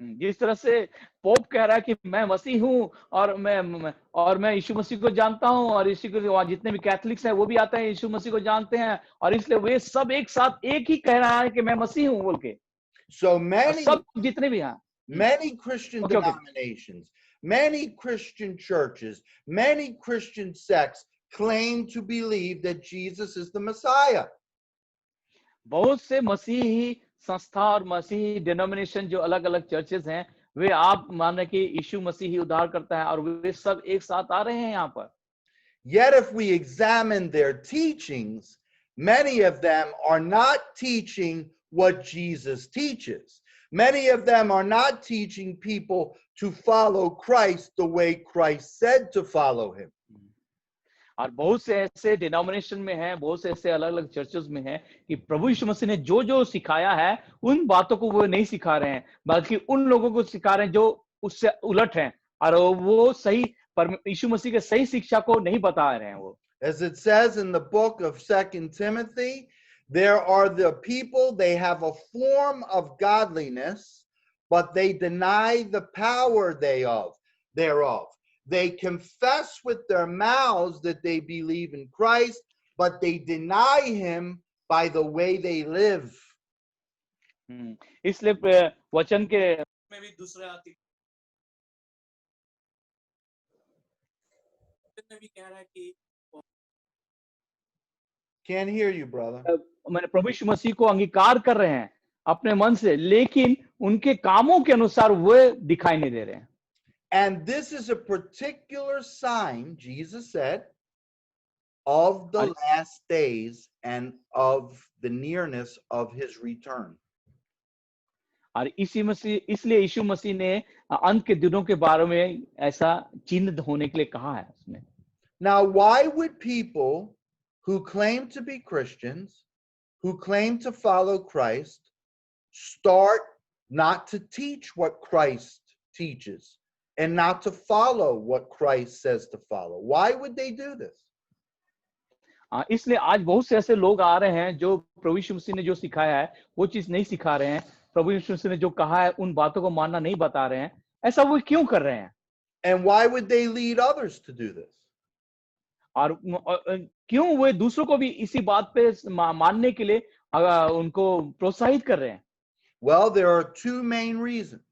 जिस तरह से pope कह रहा है कि मैं मसीह हूं और मैं यीशु मसीह को जानता हूं, और यीशु को जितने भी कैथलिक्स हैं वो भी आते हैं यीशु मसीह को जानते हैं, और इसलिए वे सब एक साथ एक ही कह रहा है कि मैं मसीह हूं बोल के। So many, सब जितने भी हैं, many Christian denominations, many Christian churches, many Christian sects claim to believe that Jesus is the Messiah. बहुत से मसीही संस्था और मसीही डिनोमिनेशन जो अलग अलग चर्चेस हैं, वे आप माने कि यीशु मसीह ही उद्धार करता है, और वे सब एक साथ आ रहे हैं यहाँ पर। Yet if we examine their teachings, many of them are not teaching what Jesus teaches. Many of them are not teaching people to follow Christ the way Christ said to follow him. और बहुत से ऐसे denomination में हैं, बहुत से ऐसे अलग अलग चर्चेस में हैं कि प्रभु यीशु मसीह ने जो जो सिखाया है उन बातों को वो नहीं सिखा रहे हैं, बल्कि उन लोगों को सिखा रहे हैं जो उससे उलट हैं, और वो सही यीशु मसीह के सही शिक्षा को नहीं बता रहे हैं वो। As it says in the book of 2 Timothy, there are the people, they have a form of godliness, but they deny the power thereof. They confess with their mouths that they believe in Christ, but they deny him by the way they live. इसलिए वचन के में भी दूसरे आती में भी कह रहा है कि Can't hear you, brother. मैंने प्रभु यीशु मसीह को अंगीकार कर रहे हैं अपने मन से, लेकिन उनके कामों के अनुसार वो दिखाई नहीं दे रहे हैं। And this is a particular sign, Jesus said, of the last days and of the nearness of his return. और इसलिए यीशु मसीह ने अंत के दिनों के बारे में ऐसा चिन्ह होने के लिए कहा है उसमें। Now, why would people who claim to be Christians, who claim to follow Christ, start not to teach what Christ teaches? and not to follow what Christ says to follow? Why would they do this? इसलिए आज बहुत से ऐसे लोग आ रहे हैं जो प्रभु यीशु मसीह ने जो सिखाया है वो चीज नहीं सिखा रहे हैं। प्रभु यीशु मसीह ने जो कहा है उन बातों को मानना नहीं बता रहे हैं। ऐसा वो क्यों कर रहे हैं? And why would they lead others to do this? और क्यों वे दूसरों को भी इसी बात पे मानने के लिए उनको प्रोत्साहित कर रहे हैं? Well, there are two main reasons.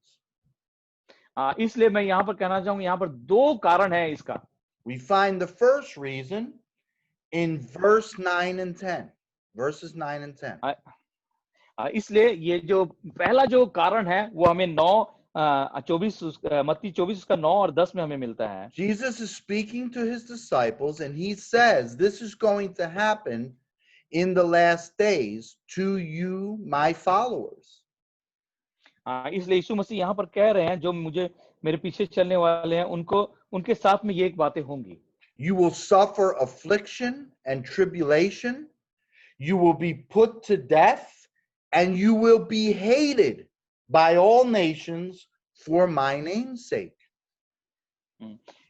इसलिए मैं यहाँ पर कहना चाहूंगा, यहाँ पर दो कारण है इसका। We find the first reason in verse 9 and 10. Verses 9 and 10. इसलिए ये जो पहला जो कारण है वो हमें 9:24 और 10 में हमें मिलता है। Jesus is speaking to his disciples and he says, this is going to happen in the last days to you, my followers. इसलिए यीशु मसीह यहाँ पर कह रहे हैं जो मेरे पीछे चलने वाले हैं उनके साथ में ये एक बातें होंगी। You will suffer affliction and tribulation. You will be put to death and you will be hated by all nations for my name's sake.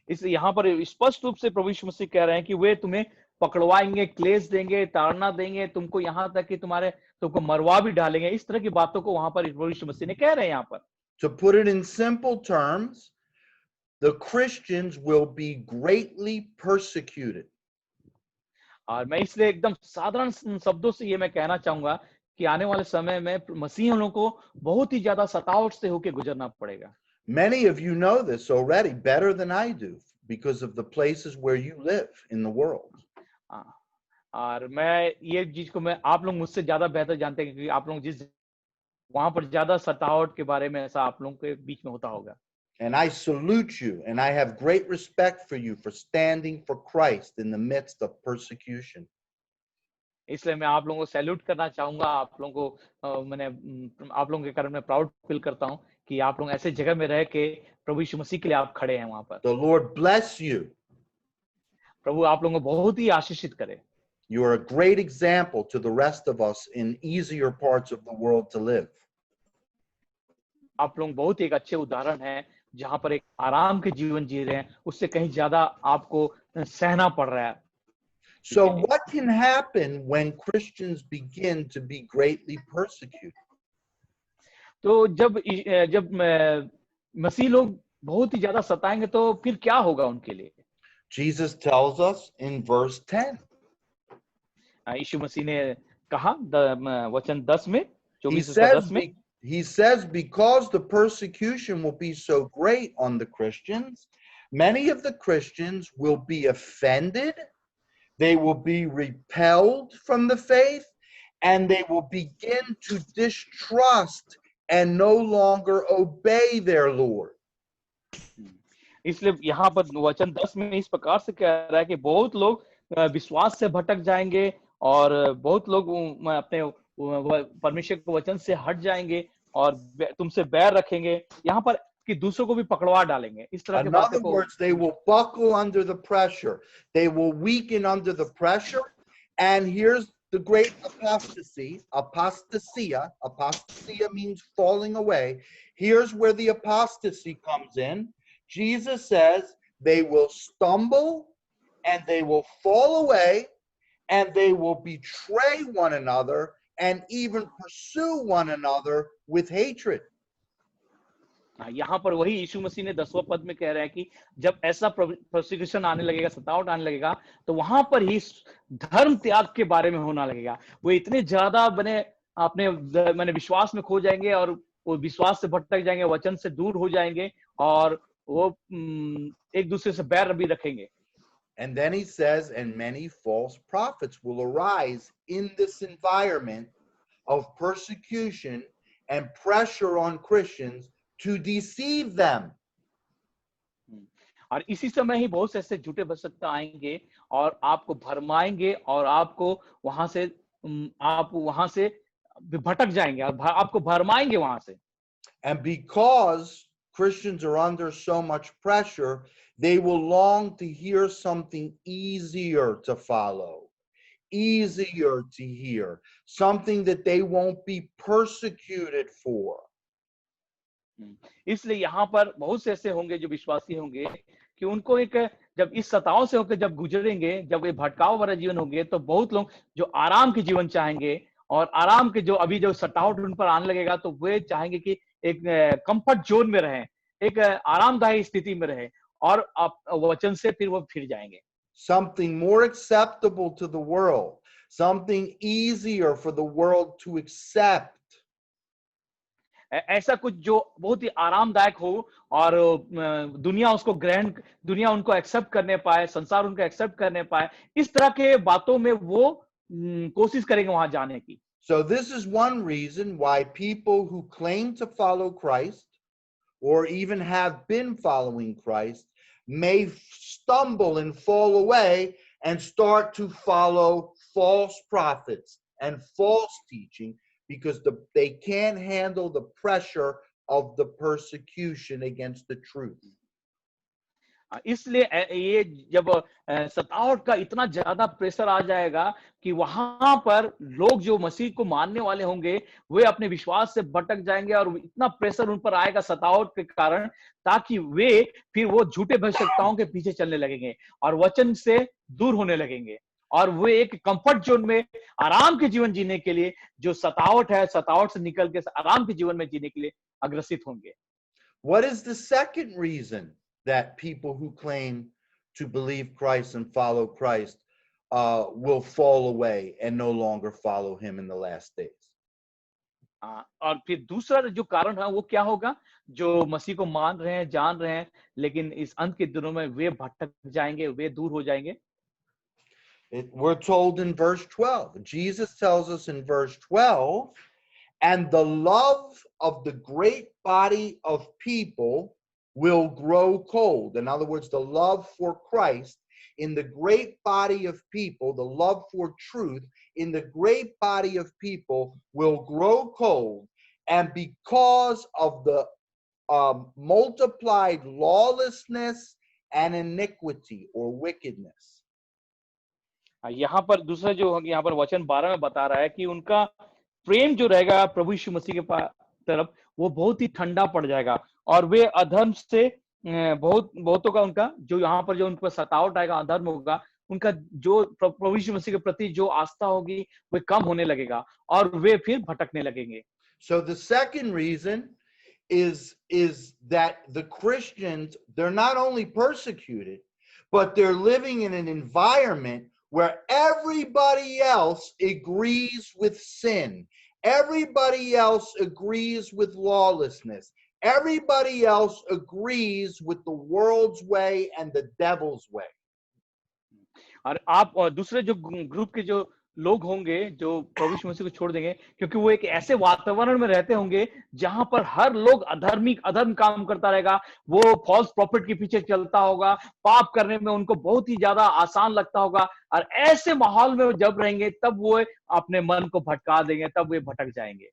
इसलिए यहाँ पर स्पष्ट रूप से प्रभु यीशु मसीह कह रहे हैं कि वे तुम्हें पकड़वाएंगे, क्लेश देंगे, ताड़ना देंगे, तुमको यहाँ तक कि तुमको मरवा भी डालेंगे। इस तरह की बातों को वहां पर प्रभु यीशु मसीह ने कह रहे हैं यहाँ पर। To put it in simple terms, the Christians will be greatly persecuted. और मैं इसलिए एकदम साधारण शब्दों से ये मैं कहना चाहूंगा कि आने वाले समय में मसीहियों को बहुत ही ज्यादा सतावट से होकर गुजरना पड़ेगा। Many of you know this already better than I do because of the places where you live in the world. और मैं ये चीज को आप लोग मुझसे ज्यादा बेहतर जानते हैं क्योंकि आप लोग जिस वहां पर ज्यादा सतावट के बारे में ऐसा आप लोगों के बीच में होता होगा। And I salute you and I have great respect for you for standing for Christ in the midst of persecution. इसलिए मैं आप लोगों को सैल्यूट करना चाहूंगा। आप लोगों को आप लोगों के कारण मैं प्राउड फील करता हूं कि आप लोग ऐसे जगह में रह के प्रभु यीशु मसीह के लिए आप खड़े हैं वहां पर। The Lord bless you. प्रभु आप लोगों को बहुत ही आशीषित करे। You are a great example to the rest of us in easier parts of the world to live. आप लोग बहुत एक अच्छे उदाहरण हैं जहां पर एक आराम के जीवन जी रहे हैं, उससे कहीं ज्यादा आपको सहना पड़ रहा है। So what can happen when Christians begin to be greatly persecuted? तो जब मसीह लोग बहुत ही ज्यादा सताएंगे तो फिर क्या होगा उनके लिए? Jesus tells us in verse 10. यीशु मसीह ने कहा वचन 10 में, 24 में, he says, because the persecution will be so great on the Christians, many of the Christians will be offended, they will be repelled from the faith, and they will begin to distrust and no longer obey their Lord. इसलिए यहाँ पर वचन 10 में इस प्रकार से कह रहा है कि बहुत लोग विश्वास से भटक जाएंगे और बहुत लोग अपने परमेश्वर के वचन से हट जाएंगे और तुमसे बैर रखेंगे, यहाँ पर कि दूसरों को भी पकड़वा डालेंगे। इस तरह के In other words, they will buckle under the pressure, they will weaken under the pressure, and here's the great apostasy. Apostasia means falling away. Here's where the apostasy comes in. Jesus says they will stumble and they will fall away and they will betray one another and even pursue one another with hatred. यहाँ पर वही यीशु मसीह ने 10वां पद में कह रहा है कि जब ऐसा प्रोसिक्यूशन आने लगेगा, सतावट आने लगेगा, तो वहां पर ही धर्म त्याग के बारे में होना लगेगा। वो इतने ज्यादा अपने विश्वास में खो जाएंगे और वो विश्वास से भटक जाएंगे, वचन से दूर हो जाएंगे और वो एक दूसरे से बैर भी रखेंगे। And then he says, and many false prophets will arise in this environment of persecution and pressure on Christians to deceive them. और इसी समय ही बहुत से ऐसे झूठे भक्ष्य आएंगे और आपको भरमाएंगे और आपको वहां से भटक जाएंगे और आपको भरमाएंगे वहां से। And because Christians are under so much pressure, they will long to hear something easier to follow, easier to hear, something that they won't be persecuted for. इसलिए यहाँ पर बहुत से ऐसे होंगे जो विश्वासी होंगे कि उनको एक जब इस सताओं से होकर जब गुजरेंगे, जब ये भटकाव भरा जीवन होंगे, तो बहुत लोग जो आराम के जीवन चाहेंगे और आराम के जो अभी जो सताहट उन पर आने लगेगा, तो वे चाहेंगे कि एक कंफर्ट जोन में रहें, एक आरामदायी स्थिति में रहें और वचन से फिर वो फिर जाएंगे। Something more acceptable to the world, something easier for the world to accept. ऐसा कुछ जो बहुत ही आरामदायक हो और दुनिया उनको एक्सेप्ट करने पाए, संसार उनको एक्सेप्ट करने पाए, इस तरह के बातों में वो कोशिश करेंगे वहां जाने की। So this is one reason why people who claim to follow Christ or even have been following Christ may stumble and fall away and start to follow false prophets and false teaching because they can't handle the pressure of the persecution against the truth. इसलिए ये जब सतावट का इतना ज्यादा pressure आ जाएगा कि वहां पर लोग जो मसीह को मानने वाले होंगे वे अपने विश्वास से भटक जाएंगे और इतना प्रेशर उन पर आएगा सतावट के कारण, ताकि वे फिर वो झूठे भविष्यवक्ताओं के पीछे चलने लगेंगे और वचन से दूर होने लगेंगे और वे एक कंफर्ट जोन में आराम के जीवन जीने के लिए, जो सतावट है, सतावट से निकल के आराम के जीवन में जीने के लिए अग्रसित होंगे। What is the second reason that people who claim to believe Christ and follow Christ will fall away and no longer follow him in the last days? और फिर दूसरा जो कारण है वो क्या होगा? जो मसीह को मान रहे हैं, जान रहे हैं, लेकिन इस अंत के दिनों में वे भटक जाएंगे, वे दूर हो जाएंगे। We're told in verse 12, Jesus tells us in verse 12, and the love of the great body of people will grow cold. In other words, the love for Christ in the great body of people, the love for truth in the great body of people will grow cold. And because of the multiplied lawlessness and iniquity or wickedness. यहाँ पर दूसरा जो यहाँ पर वचन 12 में बता रहा है कि उनका प्रेम जो रहेगा प्रभु यीशु मसीह के तरफ, वो बहुत ही ठंडा पड़ जाएगा और वे अधर्म से बहुतों का उनका जो यहाँ पर जो उन पर सतावट आएगा, अधर्म होगा, उनका जो प्रभु यीशु मसीह के प्रति जो आस्था होगी वे कम होने लगेगा और वे फिर भटकने लगेंगे। So the second reason is that the Christians, they're not only persecuted, but they're living in an environment where everybody else agrees with sin. Everybody else agrees with lawlessness. Everybody else agrees with the world's way and the devil's way. और आप दूसरे जो group के जो लोग होंगे जो प्रभु यीशु मसीह को छोड़ देंगे, क्योंकि वो एक ऐसे वातावरण में रहते होंगे जहां पर हर लोग अधर्म काम करता रहेगा, वो फॉल्स प्रॉफिट के पीछे चलता होगा, पाप करने में उनको बहुत ही ज्यादा आसान लगता होगा और ऐसे माहौल में वो जब रहेंगे तब वो अपने मन को भटका देंगे, तब वे भटक जाएंगे।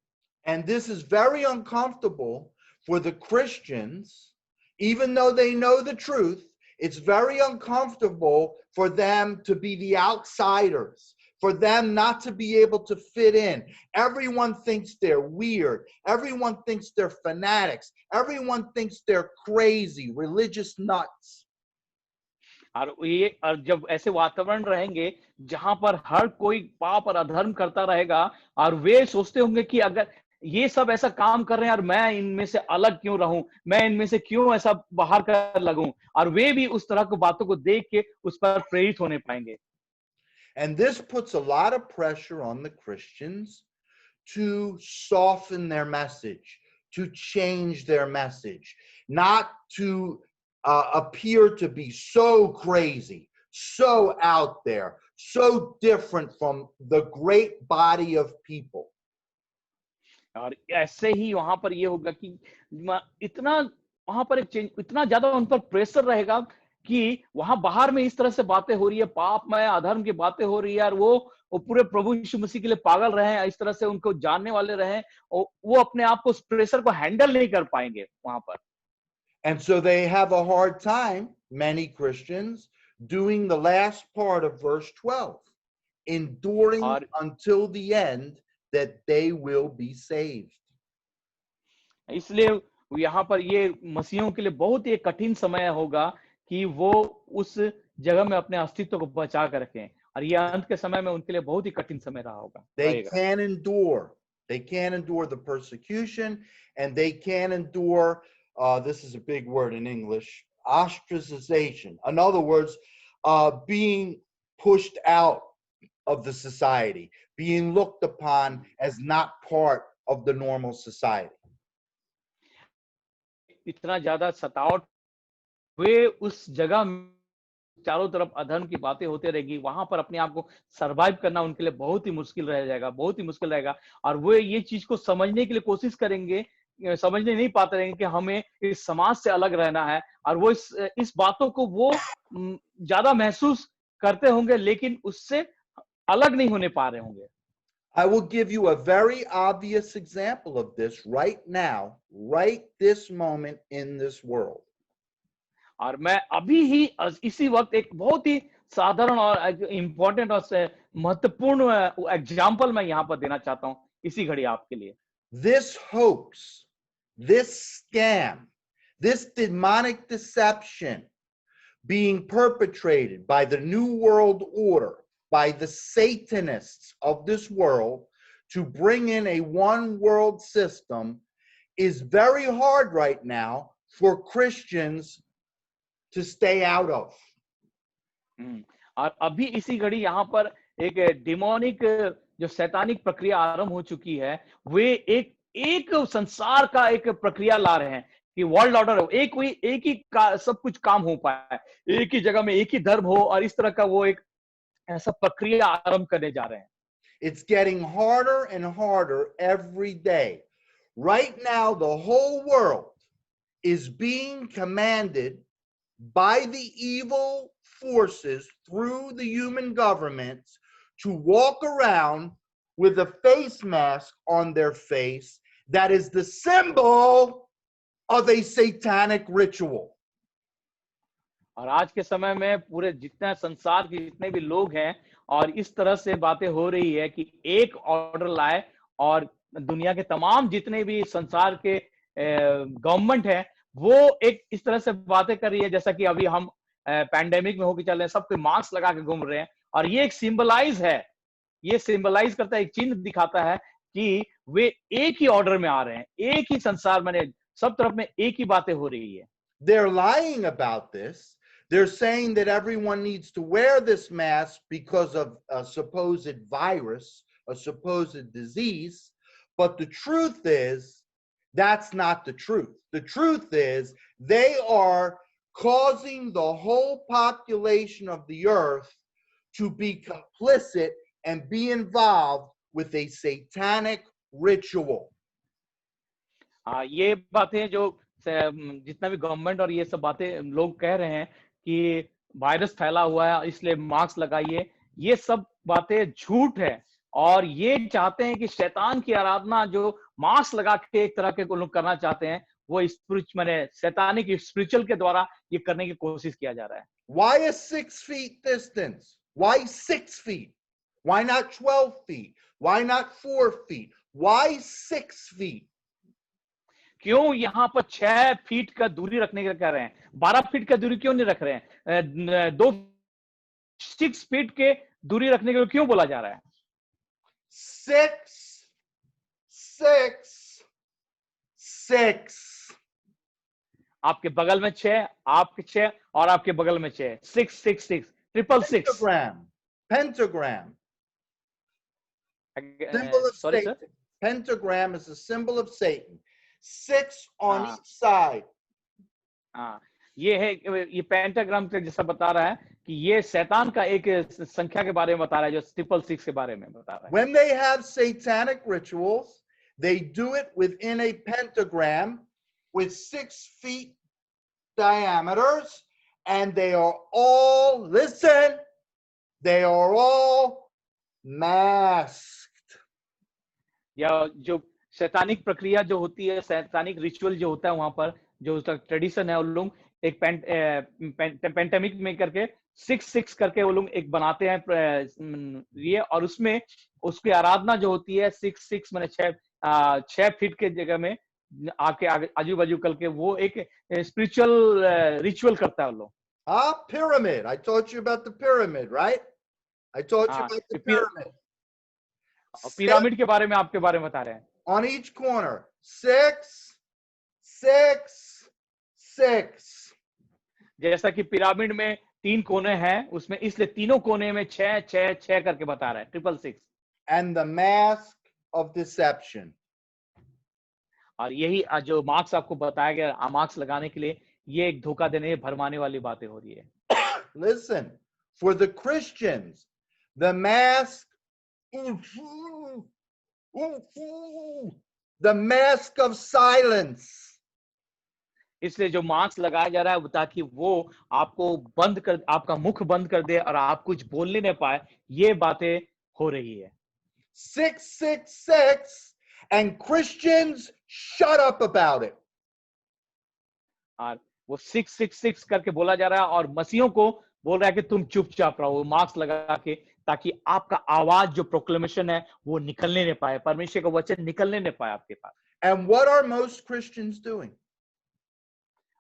And this is very uncomfortable for the Christians, even though they know the truth. It's very uncomfortable for them to be the outsiders, for them not to be able to fit in. Everyone thinks they're weird. Everyone thinks they're fanatics. Everyone thinks they're crazy, religious nuts. और जब ऐसे वातावरण रहेंगे जहां पर हर कोई पाप और अधर्म करता रहेगा और वे सोचते होंगे कि अगर ये सब ऐसा काम कर रहे हैं और मैं इनमें से अलग क्यों रहूं, मैं इनमें से क्यों ऐसा बाहर कर लगूं, और वे भी उस तरह की बातों को देख के उस पर प्रेरित होने पाएंगे। And this puts a lot of pressure on the Christians to soften their message, to change their message, not to appear to be so crazy, so out there, so different from the great body of people. और ऐसे ही वहां पर ये होगा कि इतना वहां पर एक चेंज, इतना ज्यादा उन पर प्रेशर रहेगा कि वहां बाहर में इस तरह से बातें हो रही है, पाप में अधर्म की बातें हो रही है और वो पूरे प्रभु यीशु मसीह के लिए पागल रहे, इस तरह से उनको जानने वाले रहे, वो अपने आप को उस प्रेशर को हैंडल नहीं कर पाएंगे वहां पर। And so they have a hard time, many Christians, doing the last part of verse 12, enduring until the end that they will be saved. इसलिए यहाँ पर ये मसीहों के लिए बहुत ही कठिन समय होगा कि वो उस जगह में अपने अस्तित्व को बचा कर रखें, और ये अंत के समय में उनके लिए बहुत ही कठिन समय रहा होगा They रहेगा। can't endure. They can't endure the persecution, and they can't endure, this is a big word in English, ostracization. In other words, being pushed out of the society, being looked upon as not part of the normal society. इतना ज्यादा सतावट वे उस जगह में चारों तरफ अधर्म की बातें होते रहेगी, वहां पर अपने आप को सरवाइव करना उनके लिए बहुत ही मुश्किल रह जाएगा, बहुत ही मुश्किल रहेगा। और वो ये चीज को समझने के लिए कोशिश करेंगे, समझने नहीं पाते रहेंगे कि हमें इस समाज से अलग रहना है, और वो इस बातों को वो ज्यादा महसूस करते होंगे, लेकिन उससे अलग नहीं होने पा रहे होंगे। I will give you a very obvious example of this right now, right this moment in this world. और मैं अभी ही इसी वक्त एक बहुत ही साधारण और इम्पोर्टेंट और महत्वपूर्ण एग्जाम्पल मैं यहाँ पर देना चाहता हूँ इसी घड़ी आपके लिए। This hoax, this scam, this demonic deception being perpetrated by the New World Order, by the Satanists of this world to bring in a one world system is very hard right now for Christians to stay out of. और अभी इसी घड़ी यहाँ पर एक demonic जो शैतानिक प्रक्रिया आरंभ हो चुकी है, वे एक संसार का एक प्रक्रिया ला रहे हैं कि वर्ल्ड ऑर्डर एक ही सब कुछ काम हो पाए, एक ही जगह में एक ही धर्म हो, और इस तरह का वो एक ऐसा प्रक्रिया आरंभ करने जा रहे हैं। It's getting harder and harder every day. Right now, the whole world is being commanded by the evil forces through the human governments to walk around with a face mask on their face that is the symbol of a satanic ritual. और आज के समय में पूरे जितना संसार के जितने भी लोग हैं, और इस तरह से बातें हो रही है कि एक ऑर्डर लाए, और दुनिया के तमाम जितने भी संसार के गवर्नमेंट है, वो एक इस तरह से बातें कर रही है जैसा कि अभी हम पैंडेमिक में होकर चल रहे हैं, सबके मास्क लगा के घूम रहे हैं, और ये एक सिंबलाइज है, ये सिंबलाइज करता है, एक चिन्ह दिखाता है कि वे एक ही ऑर्डर में आ रहे हैं, एक ही संसार में सब तरफ में एक ही बातें हो रही है। They're lying about this. They're saying that everyone needs to wear this mask because of a supposed virus, a supposed disease. But the truth is, that's not the truth. The truth is, they are causing the whole population of the earth to be complicit and be involved with a satanic ritual. ये बातें जो जितना भी government और ये सब बातें लोग कह रहे हैं कि वायरस फैला हुआ है इसलिए मास्क लगाइए, ये सब बातें झूठ है, और ये चाहते हैं कि शैतान की आराधना जो मास्क लगा के एक तरह के लोग करना चाहते हैं, वो शैतानिक स्पिरिचुअल के द्वारा ये करने की कोशिश किया जा रहा है। Why a 6 feet distance? Why 6 feet? Why not 12 feet? Why not 4 feet? Why 6 feet? क्यों यहाँ पर 6 फीट का दूरी रखने का कह रहे हैं? 12 फीट का दूरी क्यों नहीं रख रहे हैं? 6 फीट के दूरी रखने के लिए क्यों बोला जा रहा है? 6, 6, 6. आपके बगल में 6, आपके 6 और आपके बगल में 6, 6, 6, 6, 666. Pentagram. Pentagram. Symbol of Sorry, Satan. sir. Pentagram is a symbol of Satan. 6 on हाँ. each side. हाँ, ये है, ये पेंटाग्राम के जैसा बता रहा है कि ये शैतान का एक संख्या के बारे में बता रहा है, जो 666 के बारे में बता रहा है। When they have satanic rituals, they do it within a pentagram with 6 feet diameters, and they are all, listen, they are all masked. या जो शैतानिक प्रक्रिया जो होती है, शैतानिक रिचुअल जो होता है वहां पर, जो उसका ट्रेडिशन है, वो लोग एक पेंडेमिक में करके 6 करके वो लोग एक बनाते हैं ये, और उसमें उसकी आराधना जो होती है 6 माने 6 फीट के जगह में आके आजू बाजू कल के वो एक स्पिरिचुअल रिचुअल करता है वो लोग। Pyramid. I taught you about the pyramid, right? I taught you हाँ, about the pyramid. पिरामिड के बारे में आपके बारे में बता रहे हैं। On each corner. 6, 6, 6. जैसा कि पिरामिड में 3 कोने हैं, उसमें इसलिए तीनों कोने में 6 6 6 करके बता रहा है, 666। And the mask of deception. और यही जो मार्क्स आपको बताया गया, मार्क्स लगाने के लिए, ये एक धोखा देने, भरमाने वाली बातें हो रही है। Listen, for the Christians, the mask, the mask of silence. इसलिए जो मार्क्स लगाया जा रहा है ताकि वो आपको बंद कर, आपका मुख बंद कर दे और आप कुछ बोलने नहीं पाए, ये बातें हो रही है। 666, and Christians shut up about it. और वो 666 करके बोला जा रहा है और मसीहों को बोल रहा है कि तुम चुपचाप रहो, मार्क्स लगा के, ताकि आपका आवाज जो प्रोक्लेमेशन है वो निकलने नहीं पाए, परमेश्वर का वचन निकलने नहीं पाए आपके पास। And what are most Christians doing?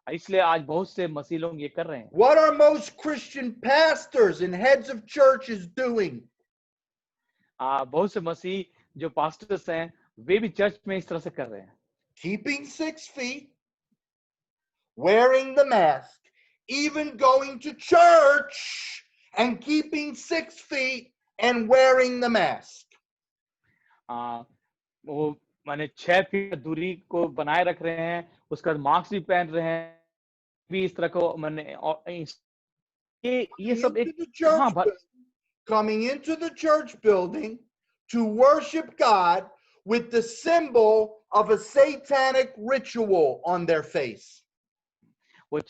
इसलिए आज बहुत से मसीह लोग ये कर रहे हैं। What are most Christian pastors and heads of churches doing? बहुत से मसीह जो पास्टर्स हैं वे भी चर्च में इस तरह से कर रहे हैं। Keeping 6 feet, wearing the mask, even going to church and keeping 6 feet and wearing the mask. वो माने 6 फीट दूरी को बनाए रख रहे हैं, उसका मास्क भी पहन रहे हैं, भी इस तरह को माने ये सब एक Coming into the church building to worship God with the symbol of a satanic ritual on their face. वो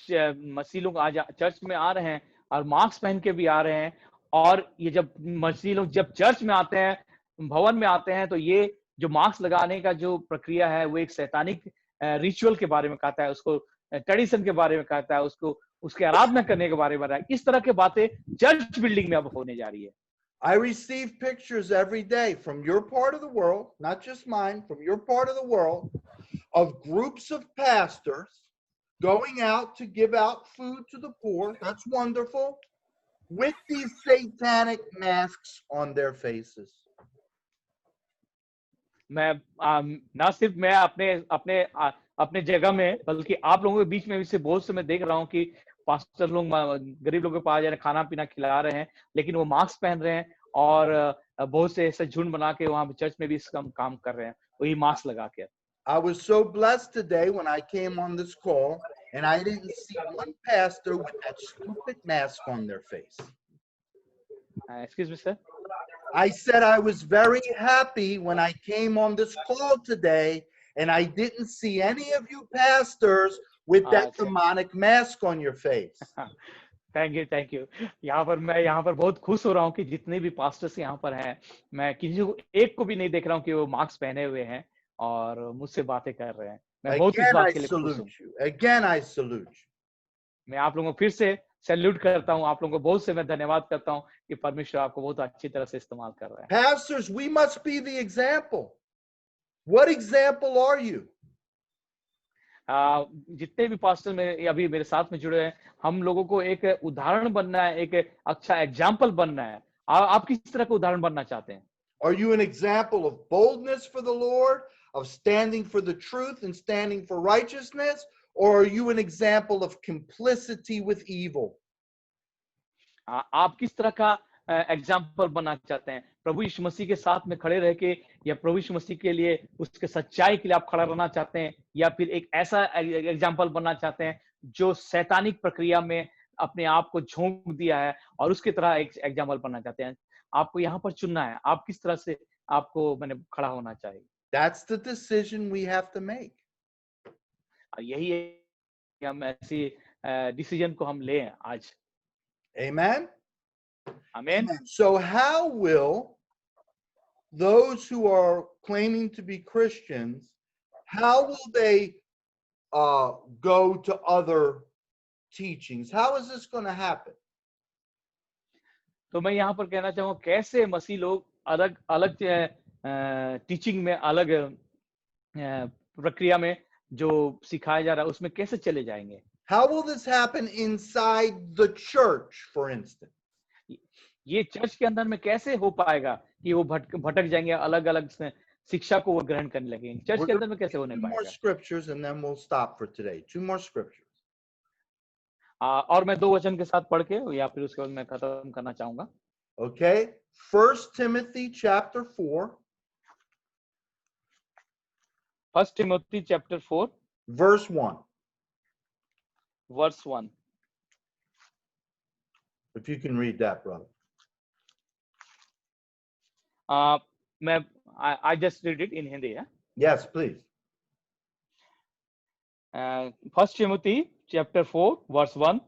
मसीह लोग आज चर्च में आ रहे हैं और मास्क पहन के भी आ रहे हैं, और ये जब मसीह लोग जब चर्च में आते हैं, भवन में आते हैं, तो ये जो मास्क लगाने का जो प्रक्रिया है वो एक शैतानिक रिचुअल के बारे में कहता है, उसको ट्रेडिशन के बारे में कहता है, उसको उसके आराधना करने के बारे में बताया। इस तरह के बातें चर्च बिल्डिंग में अब होने जा रही है। I receive pictures every day from your part of the world, not just mine, from your part of the world, of groups of pastors going out to give out food to the poor. That's wonderful. With these satanic masks on their faces. मैं ना सिर्फ मैं अपने जगह में, बल्कि आप लोगों के बीच में भी बहुत से मैं देख रहा हूँ कि पास्टर लोग गरीब लोगों के पास जा रहे हैं, खाना पीना खिला रहे हैं, लेकिन वो मास्क पहन रहे हैं और बहुत से ऐसे झुंड बना के वहां चर्च में भी इसका काम कर रहे हैं, वही मास्क लगा के। I was so blessed today when I came on this call and I didn't see one pastor with that stupid mask on their face. Excuse me, sir. I said I was very happy when I came on this call today and I didn't see any of you pastors with that demonic mask on your face. Thank you. यहाँ पर बहुत खुश हो रहा हूँ कि जितने भी पास्टर्स यहाँ पर हैं, मैं किसी को एक को भी नहीं देख रहा हूँ कि वो मास्क पहने हुए हैं और मुझसे बातें कर रहे हैं। मैं बहुत इस बात के लिए खुश हूँ। Again, I salute you. मैं आप लोगों को फिर से सैल्यूट करता हूँ, आप लोगों को बहुत से मैं धन्यवाद करता हूँ कि परमेश्वर आपको बहुत अच्छी तरह से इस्तेमाल कर रहा है। Pastors, we must be the example. What example are you? जितने भी पास्टर में अभी मेरे साथ में जुड़े हैं, हम लोगों को एक उदाहरण बनना है, एक अच्छा एग्जाम्पल बनना है। आप किस तरह का उदाहरण बनना चाहते हैं? Are you an example of boldness for the Lord, of standing for the truth and standing for righteousness, or are you an example of complicity with evil? आप किस तरह का एग्जाम्पल बनना चाहते हैं? प्रभु यीशु मसीह के साथ में खड़े रह के, या प्रभु यीशु मसीह के लिए उसके सच्चाई के लिए आप खड़ा रहना चाहते हैं, या फिर एक ऐसा एग्जाम्पल बनना चाहते हैं जो शैतानिक प्रक्रिया में अपने आप को झोंक दिया है और उसकी तरह एक एग्जाम्पल बनना चाहते हैं? आपको यहाँ पर चुनना है, आप किस तरह से आपको मैंने खड़ा होना चाहिए। That's the decision we have to make. यही है कि हम ऐसी डिसीजन को हम लें आज। Amen. Amen. So how will those who are claiming to be Christians, how will they go to other teachings? How is this going to happen? तो मैं यहाँ पर कहना चाहूँगा, कैसे मसीह लोग अलग अलग टीचिंग में, अलग प्रक्रिया में जो सिखाया जा रहा है उसमें कैसे चले जाएंगे? How will this happen inside the church, for instance? ये चर्च के अंदर में कैसे हो पाएगा कि वो भटक जाएंगे, अलग अलग शिक्षा को वो ग्रहण करने लगेंगे? चर्च We're के going अंदर में to कैसे read होने 2 more पाएगा? scriptures and then we'll stop for today. 2 more scriptures. और मैं 2 वचन के साथ पढ़ के या फिर उसके बाद मैं खत्म करना चाहूंगा। Okay? 1 Timothy chapter 4, 1 Timothy chapter 4 verse 1. verse 1. If you can read that, brother. I just read it in Hindi. Yes, please. 1 Timothy chapter 4 verse 1.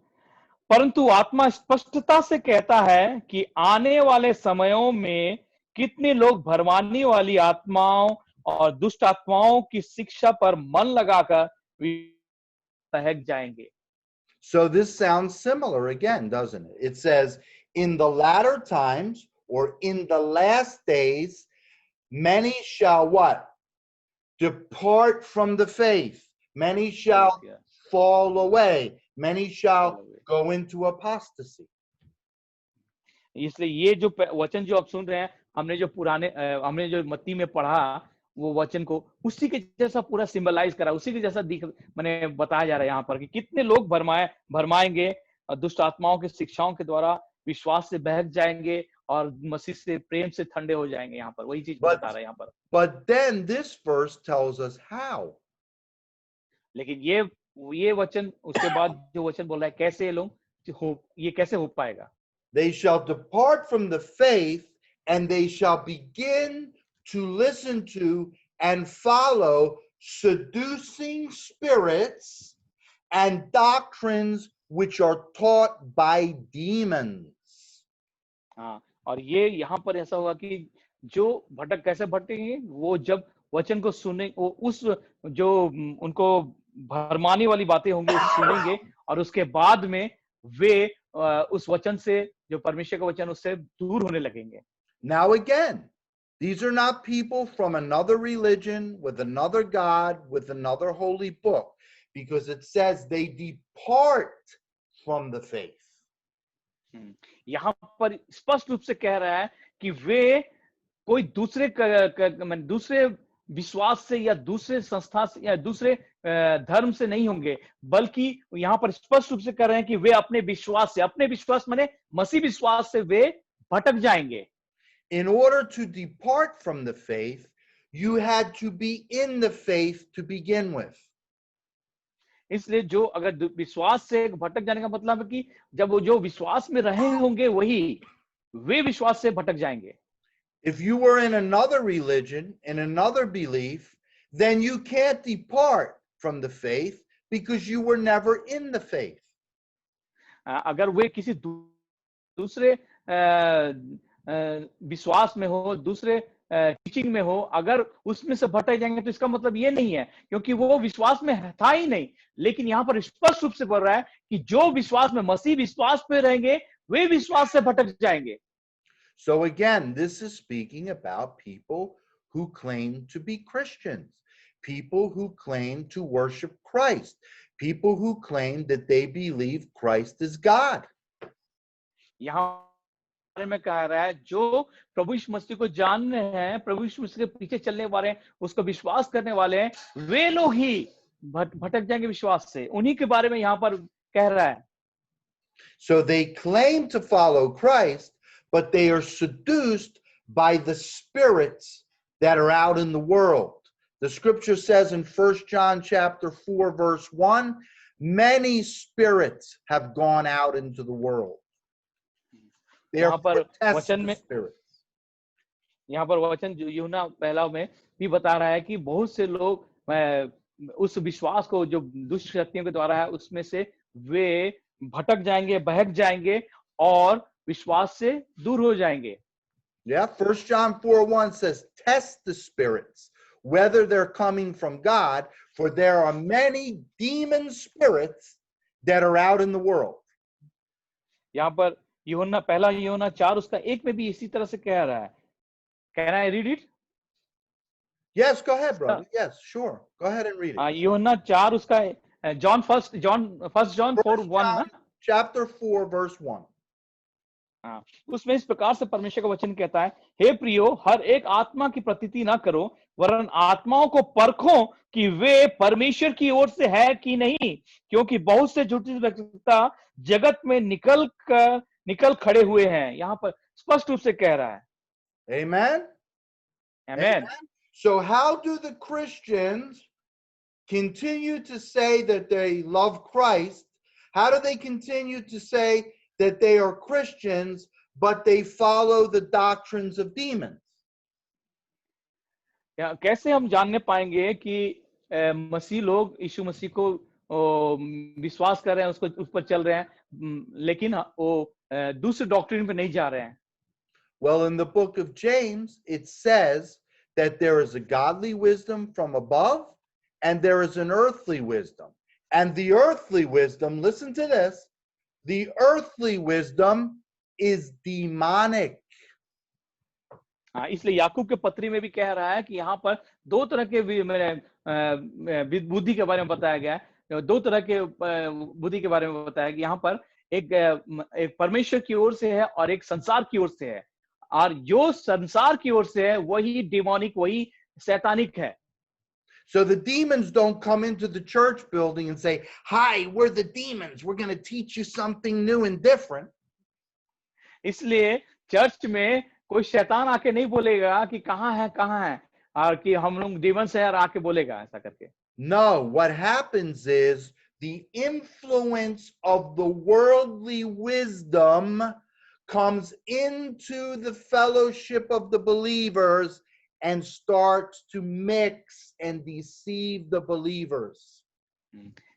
परंतु आत्मा स्पष्टता से कहता है कि आने वाले समयों में कितने लोग भरमाने वाली आत्माओं और दुष्ट आत्माओं की शिक्षा पर मन लगाकर बहक जाएंगे। So this sounds similar again, doesn't it? It says, in the latter times or in the last days, many shall what? Depart from the faith. Many shall fall away. Many shall go into apostasy. इसलिए ये जो वचन जो आप सुन रहे हैं, हमने जो मत्ती में पढ़ा वो वचन को उसी के जैसा पूरा सिंबलाइज करा, उसी के जैसा मैंने बताया जा रहा है यहाँ पर कि कितने लोग भरमाएंगे दुष्ट आत्माओं की शिक्षाओं के द्वारा, विश्वास से बहक जाएंगे और मसीह से प्रेम से ठंडे हो जाएंगे। यहाँ पर वही चीज बता रहा है यहाँ पर। But then this verse tells us how. लेकिन ये वचन उसके बाद जो वचन बोल रहा है कैसे ये कैसे हो पाएगा? They shall depart from the faith and they shall begin to listen to and follow seducing spirits and doctrines which are taught by demons. हाँ, और ये यहाँ पर ऐसा होगा कि जो कैसे भटकेंगे, वो जब वचन को सुने, वो उस जो उनको भरमाने वाली बातें होंगी सुनेंगे और उसके बाद में वे उस वचन से, जो परमेश्वर का वचन, उससे दूर होने लगेंगे। Now again, these are not people from another religion with another God with another holy book, because it says they depart from the faith. यहाँ पर स्पष्ट रूप से कह रहा है कि वे कोई दूसरे विश्वास से या दूसरे संस्था से या दूसरे धर्म से नहीं होंगे, बल्कि यहाँ पर स्पष्ट रूप से कह रहे हैं कि वे अपने विश्वास माने मसीह विश्वास से वे भटक जाएंगे। In order to depart from the faith, you had to be in the faith to begin with. इसलिए जो अगर विश्वास से भटक जाने का मतलब है कि जब वो जो विश्वास में रहे होंगे वही वे विश्वास से भटक जाएंगे। If you were in another religion, in another belief, then you can't depart from the faith because you were never in the faith. अगर वे किसी दूसरे विश्वास में हो, दूसरे टीचिंग में हो, अगर उसमें से भटक जाएंगे तो इसका मतलब ये नहीं है क्योंकि वो विश्वास में था ही नहीं। लेकिन यहाँ पर स्पष्ट रूप से बोल रहा है कि जो विश्वास में मसीह विश्वास पे रहेंगे वे विश्वास से भटक जाएंगे। So again, this is speaking about people who claim to be Christians, people who claim to worship Christ, people who claim that they believe Christ is God. यहाँ में कह रहा है जो प्रभु यीशु मसीह को जानने हैं, प्रभु यीशु मसीह के पीछे चलने वाले हैं, उसको विश्वास करने वाले हैं, वे लोग ही भटक जाएंगे विश्वास से। उन्हीं के बारे में यहाँ पर कह रहा है। So they claim to follow Christ, but they are seduced by the spirits that are out in the world. The scripture says in 1 John chapter 4 verse 1, many spirits have gone out into the world. They are protesting spirits. यहाँ पर वचन यूहन्ना पहला में भी बता रहा है कि बहुत से लोग उस विश्वास को जो दुष्ट शक्तियों के द्वारा है उसमें से वे भटक जाएंगे, बहक जाएंगे और विश्वास से दूर हो जाएंगे। Yeah, 1 John 4:1 says, test the spirits, whether they're coming from God, for there are many demon spirits that are out in the world. यहाँ पर पहला यूहन्ना 4 उसका 1 में भी इसी तरह से कह रहा है। Can I read it? Yes, go ahead, brother. Yes, sure. Go ahead and read it. यूहन्ना 4 उसका फर्स्ट जॉन 4:1 ना। Chapter 4, verse 1. हाँ, उसमें इस प्रकार से परमेश्वर का वचन कहता है, हे प्रियो, हर एक आत्मा की प्रतीति ना करो, वरन आत्माओं को परखो कि वे परमेश्वर की ओर से है कि नहीं, क्योंकि बहुत से झूठी भक्तता जगत में निकल खड़े हुए हैं। यहाँ पर स्पष्ट रूप से कह रहा है। Amen. Amen. So how do the Christians continue to say that they love Christ? How do they continue to say that they are Christians, but they follow the doctrines of demons? कैसे हम जानने पाएंगे कि मसीह लोग यीशु मसीह को विश्वास कर रहे हैं, उसको उस पर चल रहे हैं, लेकिन वो दूसरे डॉक्ट्रिन पे नहीं जा रहे हैं? Well, in the book of James, it says that there is a godly wisdom from above and there is an earthly wisdom. And the earthly wisdom, listen to this, the earthly wisdom is demonic. इसलिए याकूब के पत्री में भी कह रहा है कि यहाँ पर दो तरह के बुद्धि के बारे में बताया गया है, दो तरह के बुद्धि के बारे में बताया गया। यहाँ पर एक परमेश्वर की ओर से है और एक संसार की ओर से है, और जो संसार की ओर से है वही डिमोनिक, वही शैतानिक है। So the demons don't come into the church building and say, "Hi, we're the demons. We're going to teach you something new and different." इसलिए चर्च में कोई शैतान आके नहीं बोलेगा कि कहाँ है, और कि हम लोग demons है, और आके बोलेगा ऐसा करके। No, what happens is the influence of the worldly wisdom comes into the fellowship of the believers and starts to mix and deceive the believers.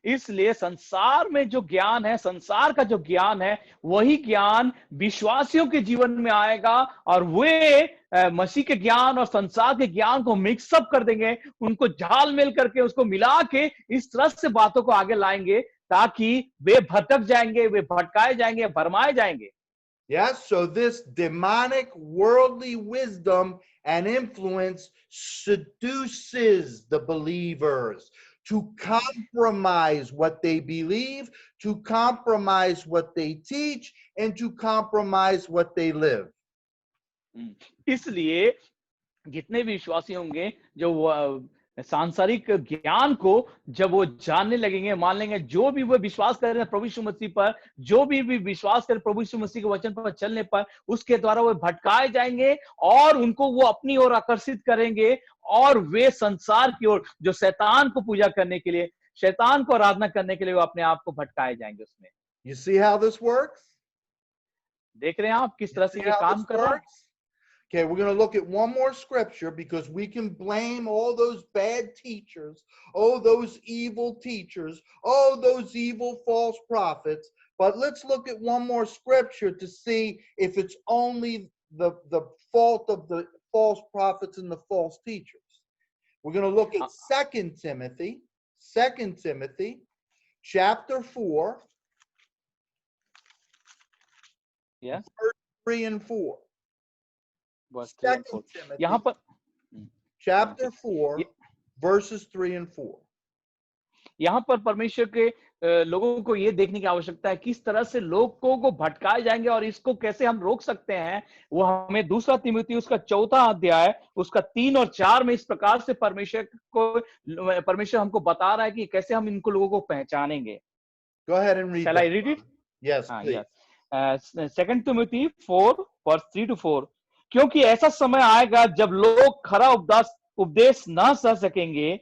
इसलिए संसार में जो ज्ञान है, संसार का जो ज्ञान है, वही ज्ञान विश्वासियों के जीवन में आएगा, और वे मसीह के ज्ञान और संसार के ज्ञान को मिक्सअप कर देंगे, उनको झाल मेल करके, उसको मिला के इस तरह से बातों को आगे लाएंगे ताकि वे भटक जाएंगे, वे भटकाए जाएंगे, भरमाए जाएंगे। Yes, so this demonic worldly wisdom and influence seduces the believers to compromise what they believe, to compromise what they teach, and to compromise what they live. इसलिए जितने भी विश्वासी होंगे, जो सांसारिक ज्ञान को जब वो जानने लगेंगे, मान लेंगे, जो भी वो विश्वास कर रहे हैं प्रभु यीशु मसीह पर, जो भी विश्वास कर प्रभु यीशु मसीह के वचन पर चलने पर, उसके द्वारा वो भटकाए जाएंगे और उनको वो अपनी ओर आकर्षित करेंगे, और वे संसार की ओर, जो शैतान को पूजा करने के लिए, शैतान को आराधना करने के लिए, वो अपने आप को भटकाए जाएंगे उसमें। You see how this works? देख रहे हैं आप किस तरह से ये काम कर रहा है? Okay, we're going to look at one more scripture because we can blame all those bad teachers, oh, those evil teachers, oh, those evil false prophets. But let's look at one more scripture to see if it's only the fault of the false prophets and the false teachers. We're going to look at 2 Timothy chapter 4, Yes. verse 3 and 4. Verse 2 3 and 4. Timothy यहाँ पर chapter 4, verses 3 and 4. यहाँ पर परमेश्वर के लोगों को ये देखने की आवश्यकता है किस तरह से लोगों को भटकाए जाएंगे और इसको कैसे हम रोक सकते हैं। वो हमें दूसरा तीमुथी उसका 4 अध्याय उसका 3 और 4 में इस प्रकार से परमेश्वर हमको बता रहा है कि कैसे हम इनको लोगों को पहचानेंगे। Go ahead and read. Shall I read it? Yes, please. Yes. 2 Timothy 4 verse 3 to 4. क्योंकि ऐसा समय आएगा जब लोग खरा उपदेश न सह सकेंगे,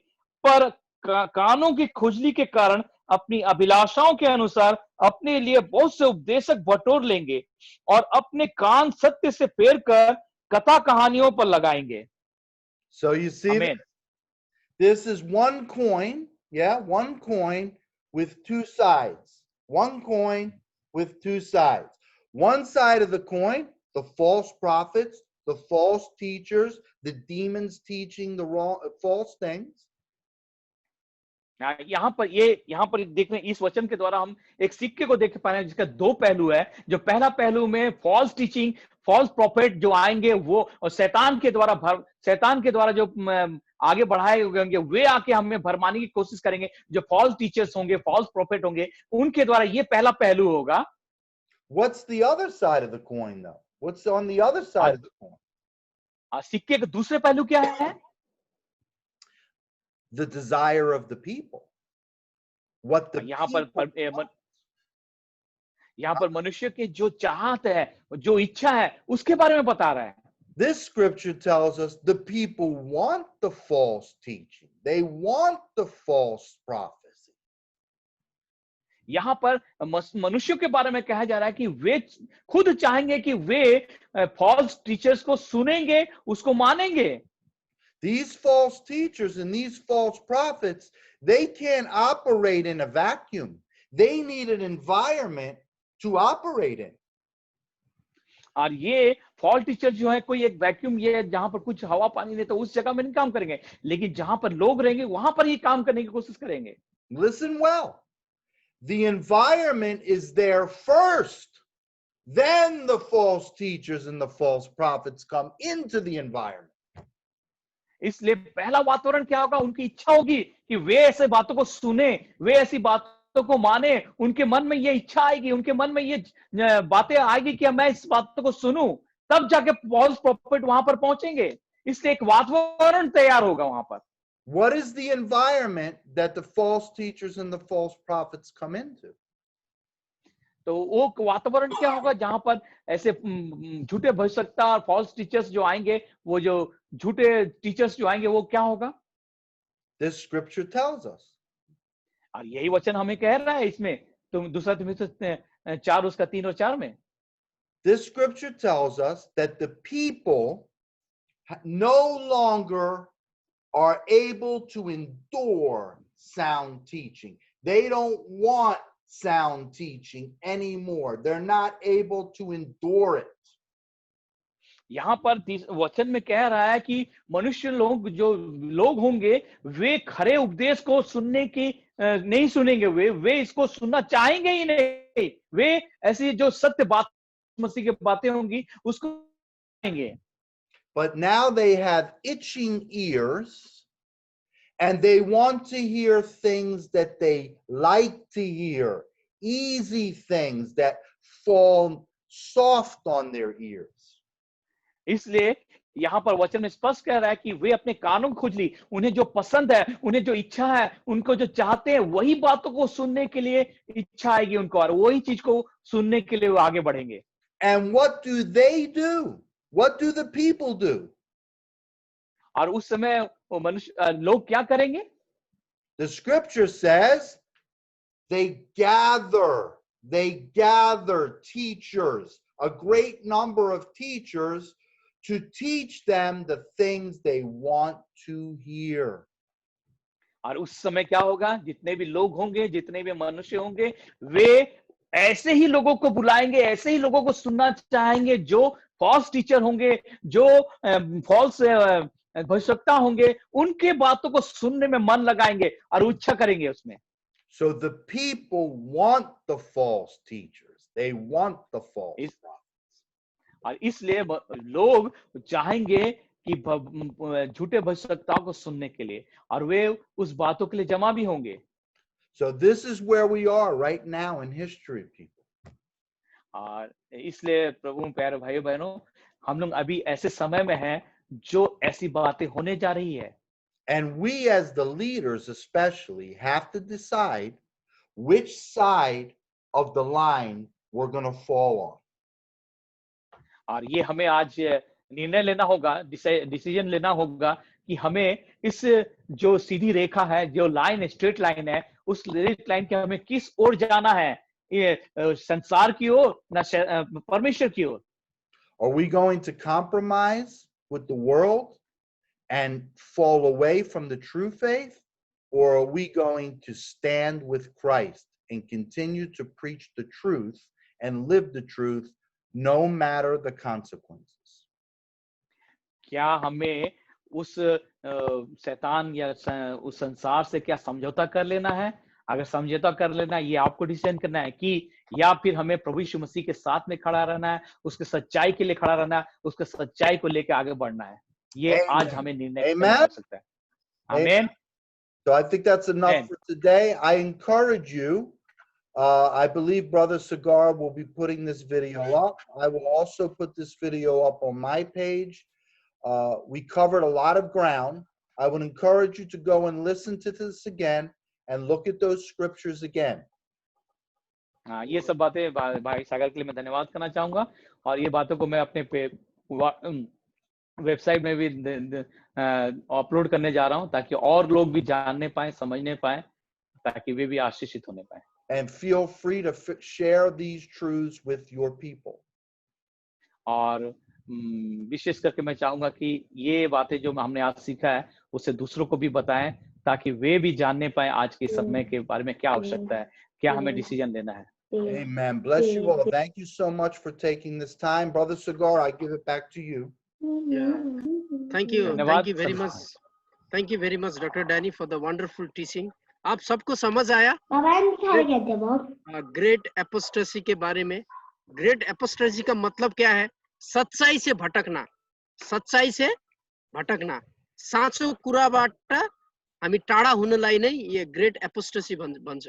पर कानों की खुजली के कारण अपनी अभिलाषाओं के अनुसार अपने लिए बहुत से उपदेशक बटोर लेंगे और अपने कान सत्य से फेर कर कथा कहानियों पर लगाएंगे। So you see, this is one coin, one coin with two sides. One coin with two sides. One side of the coin, the false prophets, the false teachers, the demons teaching the wrong, false things. यहाँ पर देख रहे हैं, इस वचन के द्वारा हम एक सिक्के को देख पा रहे हैं जिसका दो पहलू है। जो पहला पहलू में फॉल्स टीचिंग, फॉल्स प्रॉफिट जो आएंगे वो, और शैतान के द्वारा जो आगे बढ़ाए हुए होंगे, वे आके हमें भरमाने की कोशिश करेंगे। जो फॉल्स टीचर्स होंगे, फॉल्स प्रॉफिट होंगे, उनके द्वारा ये पहला पहलू होगा। What's the other side of the coin, though? What's on the other side of the coin? सिक्के के दूसरे पहलू क्या है? The desire of the people. What the यहाँ people पर यहाँ पर मनुष्य की जो चाहत है, जो इच्छा है, उसके बारे में बता रहा है। This scripture tells us the people want the false teaching. They want the false prophecy. यहाँ पर मनुष्यों के बारे में कहा जा रहा है कि वे खुद चाहेंगे कि वे फॉल्स टीचर्स को सुनेंगे, उसको मानेंगे। These false teachers and these false prophets, they can't operate in a vacuum. They need an environment to operate in. और ये फॉल्स टीचर जो है कोई एक वैक्यूम, ये जहां पर कुछ हवा पानी नहीं, तो उस जगह में नहीं काम करेंगे, लेकिन जहां पर लोग रहेंगे वहां पर ही काम करने की कोशिश करेंगे। Listen well. The environment is there first. Then the false teachers and the false prophets come into the environment. इसलिए पहला वातावरण क्या होगा? उनकी इच्छा होगी कि वे ऐसे बातों को सुने, वे ऐसी बातों को माने, उनके मन में ये इच्छा आएगी, उनके मन में ये बातें आएगी कि मैं इस बातों को सुनूं, तब जाके फॉल्स प्रॉफिट वहां पर पहुंचेंगे। इसलिए एक वातावरण तैयार होगा वहां पर। What is the environment that the false teachers and the false prophets come into? तो वो वातावरण क्या होगा जहां पर ऐसे झूठे भविष्यवक्ता और फॉल्स टीचर्स जो आएंगे, वो जो झूठे टीचर्स जो आएंगे, वो क्या होगा? This scripture tells us. और यही वचन हमें कह रहा है इसमें, तुम दूसरा तिमुथियुस 4 उसका 3 और 4 में। This scripture tells us that the people no longer are able to endure sound teaching. They don't want sound teaching anymore. They're not able to endure it. यहाँ पर वचन में कह रहा है कि मनुष्य लोग जो लोग होंगे, वे खरे उपदेश को सुनने की नहीं सुनेंगे, वे इसको सुनना चाहेंगे ही नहीं। वे ऐसी जो सत्य बात मसीह की बातें होंगी उसको सुनेंगे। But now they have itching ears and they want to hear things that they like to hear, easy things that fall soft on their ears. इसलिए यहाँ पर वचन में स्पष्ट कह रहा है कि वे अपने कानों को खोज ली, उन्हें जो पसंद है, उन्हें जो इच्छा है, उनको जो चाहते हैं, वही बातों को सुनने के लिए इच्छा आएगी उनको, और वही चीज को सुनने के लिए वो आगे बढ़ेंगे। And what do they do? What do the people do? और उस समय वो मनुष्य लोग क्या करेंगे? The scripture says they gather teachers, a great number of teachers, to teach them the things they want to hear. और उस समय क्या होगा? जितने भी लोग होंगे, जितने भी मनुष्य होंगे, वे ऐसे ही लोगों को बुलाएंगे, ऐसे ही लोगों को सुनना चाहेंगे जो फॉल्स टीचर होंगे, जो फॉल्स भविष्यवक्ता होंगे, उनके बातों को सुनने में मन लगाएंगे और इच्छा करेंगे उसमें। So the people want the false teachers. They want the false prophets. और इसलिए लोग चाहेंगे कि झूठे भविष्यवक्ताओं को सुनने के लिए, और वे उस बातों के लिए जमा भी होंगे। So this is where we are right now in history, people. और इसलिए प्रभु प्यारे भाइयों बहनों, हम लोग अभी ऐसे समय में हैं जो ऐसी बातें होने जा रही है। And we as the leaders especially have to decide which side of the line we're going to fall on. और ये हमें आज निर्णय लेना होगा, डिसीजन लेना होगा कि हमें इस जो सीधी रेखा है, जो लाइन स्ट्रेट लाइन है, उस स्ट्रेट लाइन के हमें किस ओर जाना है, ये संसार की ओर ना परमेश्वर की ओर। Are we going to compromise with the world and fall away from the true faith, or are we going to stand with Christ and continue to preach the truth and live the truth no matter the consequences? क्या हमें उस शैतान या उस संसार से क्या समझौता कर लेना है? अगर समझौता कर लेना है, ये आपको डिसीजन करना है कि या फिर हमें प्रभु यीशु मसीह के साथ में खड़ा रहना है, उसके सच्चाई के लिए खड़ा रहना है, उसके सच्चाई को लेकर आगे बढ़ना है। ये आज हमें निर्णय करना हो सकता है। आमीन। So I think that's enough Amen. for today. I encourage you. I believe Brother Cigar will be putting this video up. I will also put this video up on my page. We covered a lot of ground. I would encourage you to go and listen to this again and look at those scriptures again. हाँ, ये सब बातें भाई सागर के लिए मैं धन्यवाद करना चाहूंगा, और ये बातों को मैं अपने वेबसाइट में भी अपलोड करने जा रहा हूँ, ताकि और लोग भी जानने पाए, समझने पाए, ताकि वे भी आशीषित होने पाए। And feel free to share these truths with your people. और विशेष करके मैं चाहूंगा कि ये बातें जो हमने आज सीखा है उसे दूसरों को भी बताएं, ताकि वे भी जानने पाए आज के समय के बारे में क्या आवश्यकता है, क्या हमें डिसीजन लेना है। Amen. Bless you all. Thank you so much for taking this time. Brother Cigar, I give it back to you. Yeah. Thank you. धन्यवाद Thank you very सब। much. Thank you very much, Dr. Danny, for the wonderful teaching. आप सबको समझ आया great एपोस्टेसी के बारे में? Great एपोस्टेसी का मतलब क्या है? सच्चाई से भटकना, सच्चाई से भटकना, साँचो कुराबाट हामी टाढा हुनलाई नै ये ग्रेट एपोस्टेसी भन्छ।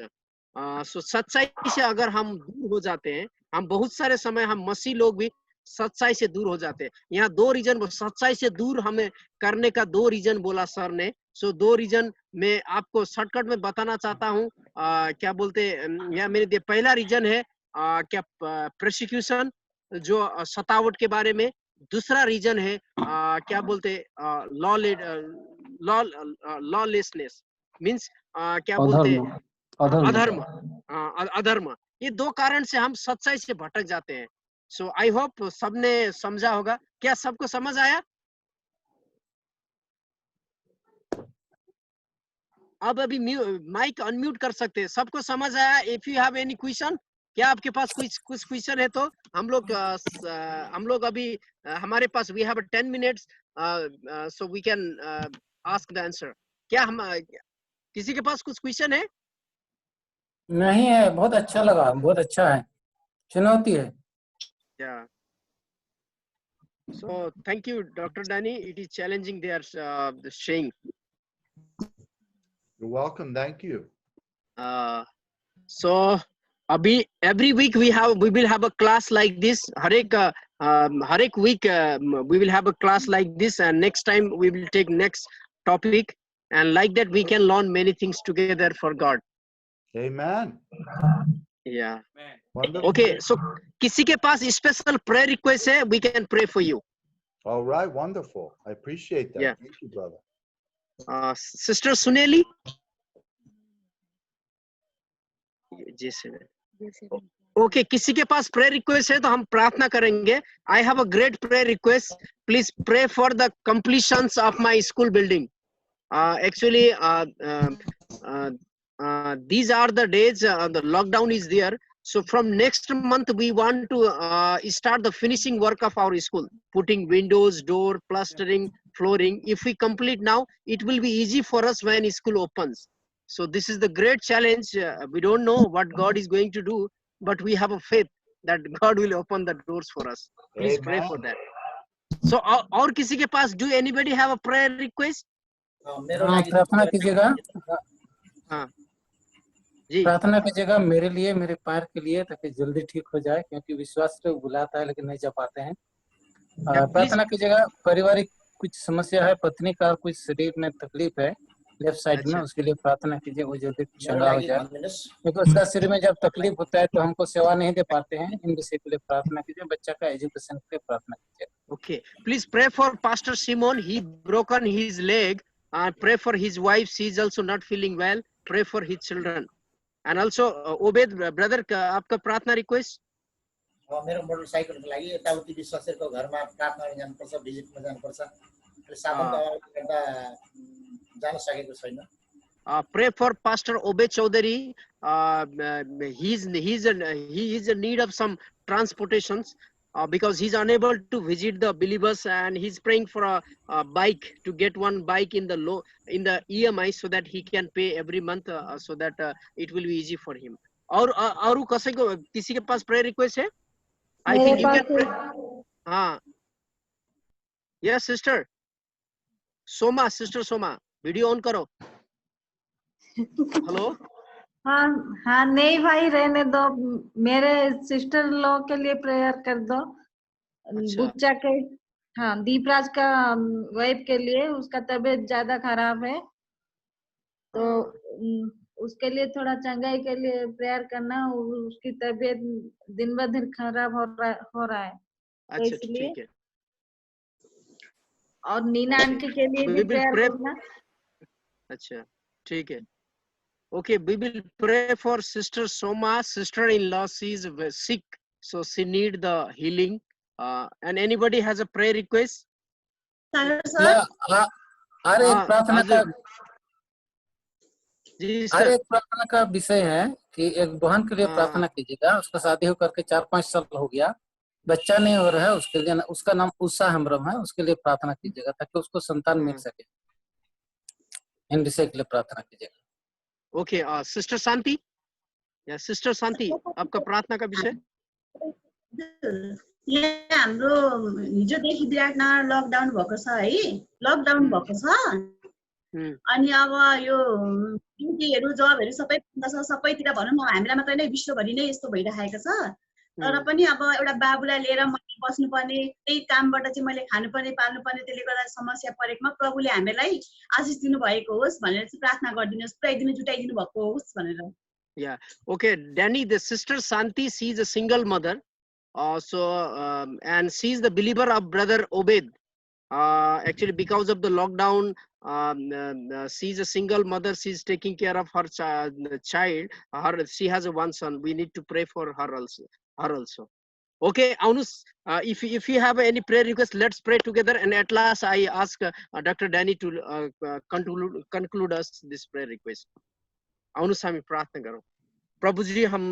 सो सच्चाई से अगर हम दूर हो जाते हैं, हम बहुत सारे समय हम मसीह लोग भी सच्चाई से दूर हो जाते हैं। यहाँ दो रीजन सच्चाई से दूर हमें करने का दो रीजन बोला सर ने। सो दो रीजन मैं आपको शॉर्टकट में बताना चाहता हूँ। क्या बोलते यहाँ मेरे पहला रीजन है क्या प्रोसिक्यूशन, जो सतावट के बारे में। दूसरा रीजन है क्या बोलते लॉलेसनेस मीन्स क्या बोलते अधर्म। अधर्म, ये दो कारण से हम सच्चाई से भटक जाते हैं। सो आई होप सबने समझा होगा। क्या सबको समझ आया? अब अभी माइक अनम्यूट कर सकते हैं। सबको समझ आया? If you have any question, क्या आपके पास कुछ क्वेश्चन है तो हम लोग अभी हमारे पास we have 10 minutes so we can ask the answer. क्या हम किसी के पास कुछ क्वेश्चन है? नहीं है, बहुत अच्छा लगा, बहुत अच्छा है, चुनौती है। Yeah. So thank you, Dr. Danny. It is challenging. They are saying. You're welcome. Thank you. So abhi every week we will have a class like this. Harek week we will have a class like this, and next time we will take next topic, and like that we can learn many things together for God. Amen. Yeah. Wonderful. Okay. So किसी के पास special prayer request है? We can pray for you. All right. Wonderful. I appreciate that. Yeah. Thank you, brother. Sister Suneli. Okay, किसी के पास prayer request है तो हम प्रार्थना करेंगे. I have a great prayer request. Please pray for the completions of my school building. Actually, these are the days the lockdown is there. So from next month we want to start the finishing work of our school, putting windows, door, plastering, flooring. If we complete now, it will be easy for us when school opens. So this is the great challenge. We don't know what God is going to do, but we have a faith that God will open the doors for us. Please pray for that. So और किसी के पास, do anybody have a prayer request? प्रार्थना कीजिएगा। हाँ जी, प्रार्थना कीजिएगा मेरे लिए, मेरे पैर के लिए, ताकि जल्दी ठीक हो जाए, क्योंकि विश्वास तो बुलाता है लेकिन नहीं जा पाते हैं। प्रार्थना कीजिएगा। पारिवारिक कुछ समस्या है, पत्नी का कुछ शरीर में तकलीफ है लेफ्ट साइड में, उसके लिए प्रार्थना कीजिए वो जल्दी चंगा हो जाए, क्योंकि उसका शरीर में जब तकलीफ होता है तो हमको सेवा नहीं दे पाते हैं। इन विषय के लिए प्रार्थना कीजिए। बच्चा का एजुकेशन के लिए प्रार्थना कीजिए। Okay, please pray for Pastor Simon. He broken his leg. Pray for his wife. She is also not feeling well. Pray for his children. And also Obed brother, आपका प्रार्थना रिक्वेस्ट? मेरो मोटरसाइकलको लागि यताउति विश्वासको घरमा प्रार्थना गर्न जानुपर्छ, भिजिटमा जानुपर्छ। साधनको अभावले गर्दा जान सकेको छैन। Pray for Pastor Obed Chaudhary. He is in need of some transportations because he's unable to visit the believers, and he's praying for a bike, to get one bike in the EMI so that he can pay every month, so that it will be easy for him. और किसी के पास prayer request है? I think you can pray. हाँ, yes sister Soma, sister Soma. Video on करो। Hello. हाँ हाँ, नहीं भाई रहने दो, मेरे सिस्टर लोग के लिए प्रेयर कर दो। अच्छा। बुच्चा के, हाँ दीपराज का वाइफ के लिए, उसका तबीयत ज्यादा खराब है, तो उसके लिए थोड़ा चंगाई के लिए प्रेयर करना। उसकी तबीयत दिन ब दिन खराब हो रहा है, तो अच्छा इसलिए। ठीक है। और नीना आंटी के लिए We भी will प्रेयर pray. करना। अच्छा ठीक है। Okay, we will pray for Sister Soma, sister-in-law. She is sick, so she need the healing. And anybody has a prayer request? हर एक प्रार्थना का जी हर सर। एक प्रार्थना का विषय है कि एक बहन के लिए प्रार्थना कीजिएगा। उसका शादी होकर के 4-5 साल हो गया, बच्चा नहीं हो रहा है, उसके लिए उसका नाम उषा हेम्ब्रम है, उसके लिए प्रार्थना कीजिएगा ताकि उसको संतान मिल सके। इन विषय के लिए प्रार्थना कीजिएगा। ओके, सिस्टर शांति, या सिस्टर शांति, आपका प्रार्थना का विषय? यहाँ हाम्रो हिजोदेखि विराटनगर लकडाउन भएको छ है, लकडाउन भएको छ। अनि अब यो ड्युटीहरू जबहरू सबै बन्द छ, सबैतिर भनौँ न, हामीलाई मात्रै नै विश्वभरि नै यस्तो भइरहेको छ। तर पनि अब एउटा बाबुलाई लिएर मैले बस्नुपर्ने, त्यही कामबाट चाहिँ मैले खानुपर्ने पाल्नुपर्ने, त्यसले गर्दा समस्या परेकोमा प्रभुले हामीलाई आशिष दिनुभएको होस् भनेर चाहिँ प्रार्थना गरिदिनुहोस्, पुऱ्याइदिनु जुटाइदिनु भएको होस् भनेर। Yeah, okay, Danny, the sister Santi, she is a single mother. And she is the believer of brother Obed. Actually, because of the lockdown, she is a single mother. She is taking care of her child. She has one son. We need to pray for her also. Okay, Aunus, if you have any prayer request, let's pray together. And at last, I ask Dr. Danny to conclude us this prayer request. Aunus, hami प्रार्थना करो। प्रभु जी, हम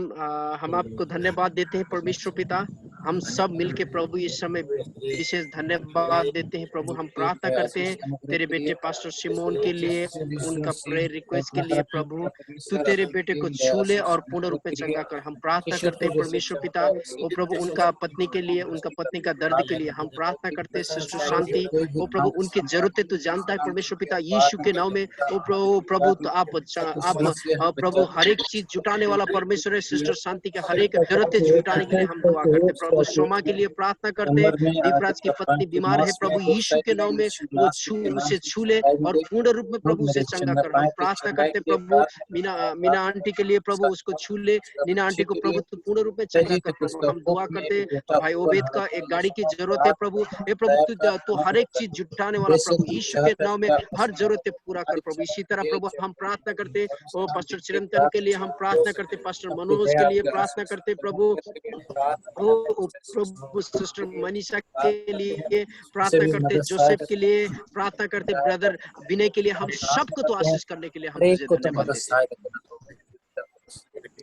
आपको धन्यवाद देते हैं परमेश्वर पिता। हम सब मिलके प्रभु इस समय विशेष धन्यवाद देते हैं प्रभु। हम प्रार्थना करते हैं तेरे बेटे पास्टर सिमोन के लिए, उनका प्रेयर रिक्वेस्ट के लिए प्रभु, तू तेरे बेटे को छू ले और पूर्ण रूप में चंगा कर। हम प्रार्थना करते हैं परमेश्वर पिता, ओ प्रभु उनका पत्नी के लिए, उनका पत्नी का दर्द के लिए हम प्रार्थना करते हैं। सिस्टर शांति, ओ प्रभु उनकी जरूरतें तू जानता है परमेश्वर पिता, यीशु के नाम में ओ प्रभु तो आप प्रभु हर एक चीज जुटाने वाला परमेश्वर है। सिस्टर शांति के हर एक जरूरतें जुटाने के लिए हम दुआ करते हैं प्रभु। सोमा के लिए प्रार्थना करते हैं, दीपराज की पत्नी बीमार है प्रभु, यीशु के नाम में वो उसे छू ले और पूर्ण रूप में प्रभु उसे चंगा कर। हम प्रार्थना करते हैं प्रभु मीना आंटी के लिए प्रभु, उसको छू ले, नीना आंटी को प्रभु तू पूर्ण रूप में चंगा कर प्रभु। हम दुआ करते हैं भाई ओबेद का एक गाड़ी की जरूरत है प्रभु, हे प्रभु तू हर एक चीज जुटाने वाला प्रभु, यीशु के नाम में हर जरूरत पूरा कर प्रभु। इसी तरह प्रभु हम प्रार्थना करते हैं ओ पास्टर चिरंतन के लिए हम प्रार्थना करते, पास्टर मनोज के लिए प्रार्थना करते प्रभु, ओ प्रभु सिस्टर मनीषा के लिए प्रार्थना करते, जोसेफ के लिए प्रार्थना करते, ब्रदर विनय के लिए, हम सबको तो आशीष करने के लिए हम तुझे धन्यवाद देते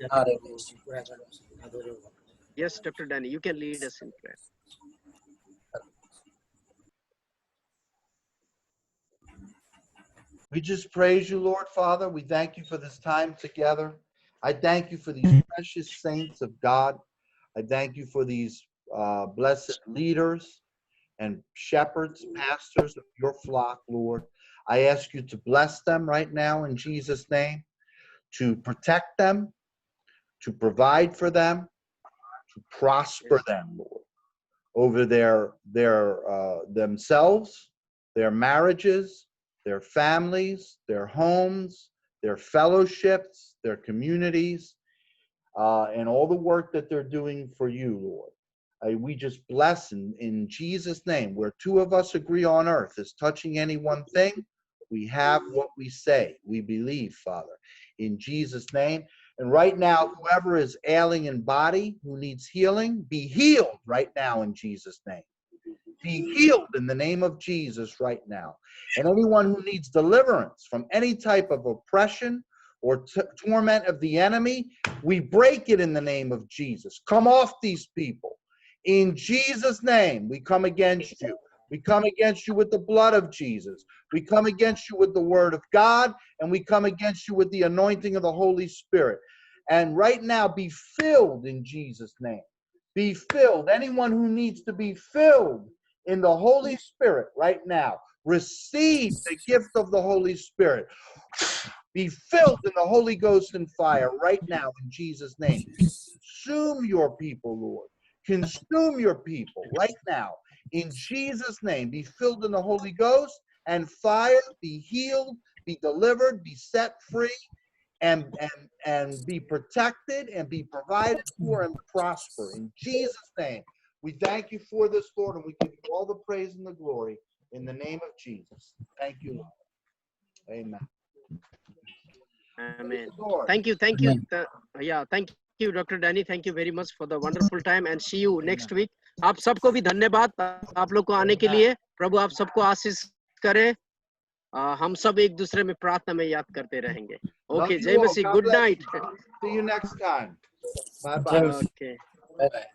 हैं। Yes doctor Danny, you can lead us in prayer. We just praise you, Lord Father. We thank you for this time together. I thank you for these precious saints of God. I thank you for these blessed leaders and shepherds, pastors of your flock, Lord. I ask you to bless them right now in Jesus' name, to protect them, to provide for them, to prosper them, Lord, over their themselves, their marriages, their families, their homes, their fellowships, their communities, and all the work that they're doing for you, Lord. We just bless in Jesus' name. Where two of us agree on earth is touching any one thing, we have what we say. We believe, Father, in Jesus' name. And right now, whoever is ailing in body, who needs healing, be healed right now in Jesus' name. Be healed in the name of Jesus right now. And anyone who needs deliverance from any type of oppression or torment of the enemy, we break it in the name of Jesus. Come off these people. In Jesus' name, we come against you. We come against you with the blood of Jesus. We come against you with the word of God, and we come against you with the anointing of the Holy Spirit. And right now, be filled in Jesus' name. Be filled. Anyone who needs to be filled in the Holy Spirit right now, receive the gift of the Holy Spirit. Be filled in the Holy Ghost and fire right now in Jesus' name. Consume your people, Lord. Consume your people right now in Jesus' name. Be filled in the Holy Ghost and fire. Be healed, be delivered, be set free, and be protected and be provided for and prosper in Jesus' name. We thank you for this, Lord, and we give you all the praise and the glory in the name of Jesus. Thank you, Lord. Amen. Amen. Lord. Thank you. Thank you. Yeah, thank you, Dr. Danny. Thank you very much for the wonderful time and see you next week. आप सबको भी धन्यवाद आप लोग को आने के लिए. प्रभु आप सबको आशीष करे. हम सब एक दूसरे में प्रार्थना में याद करते रहेंगे. Okay, जय मसीह. Good night. See you next time. Bye bye. Okay. Bye bye.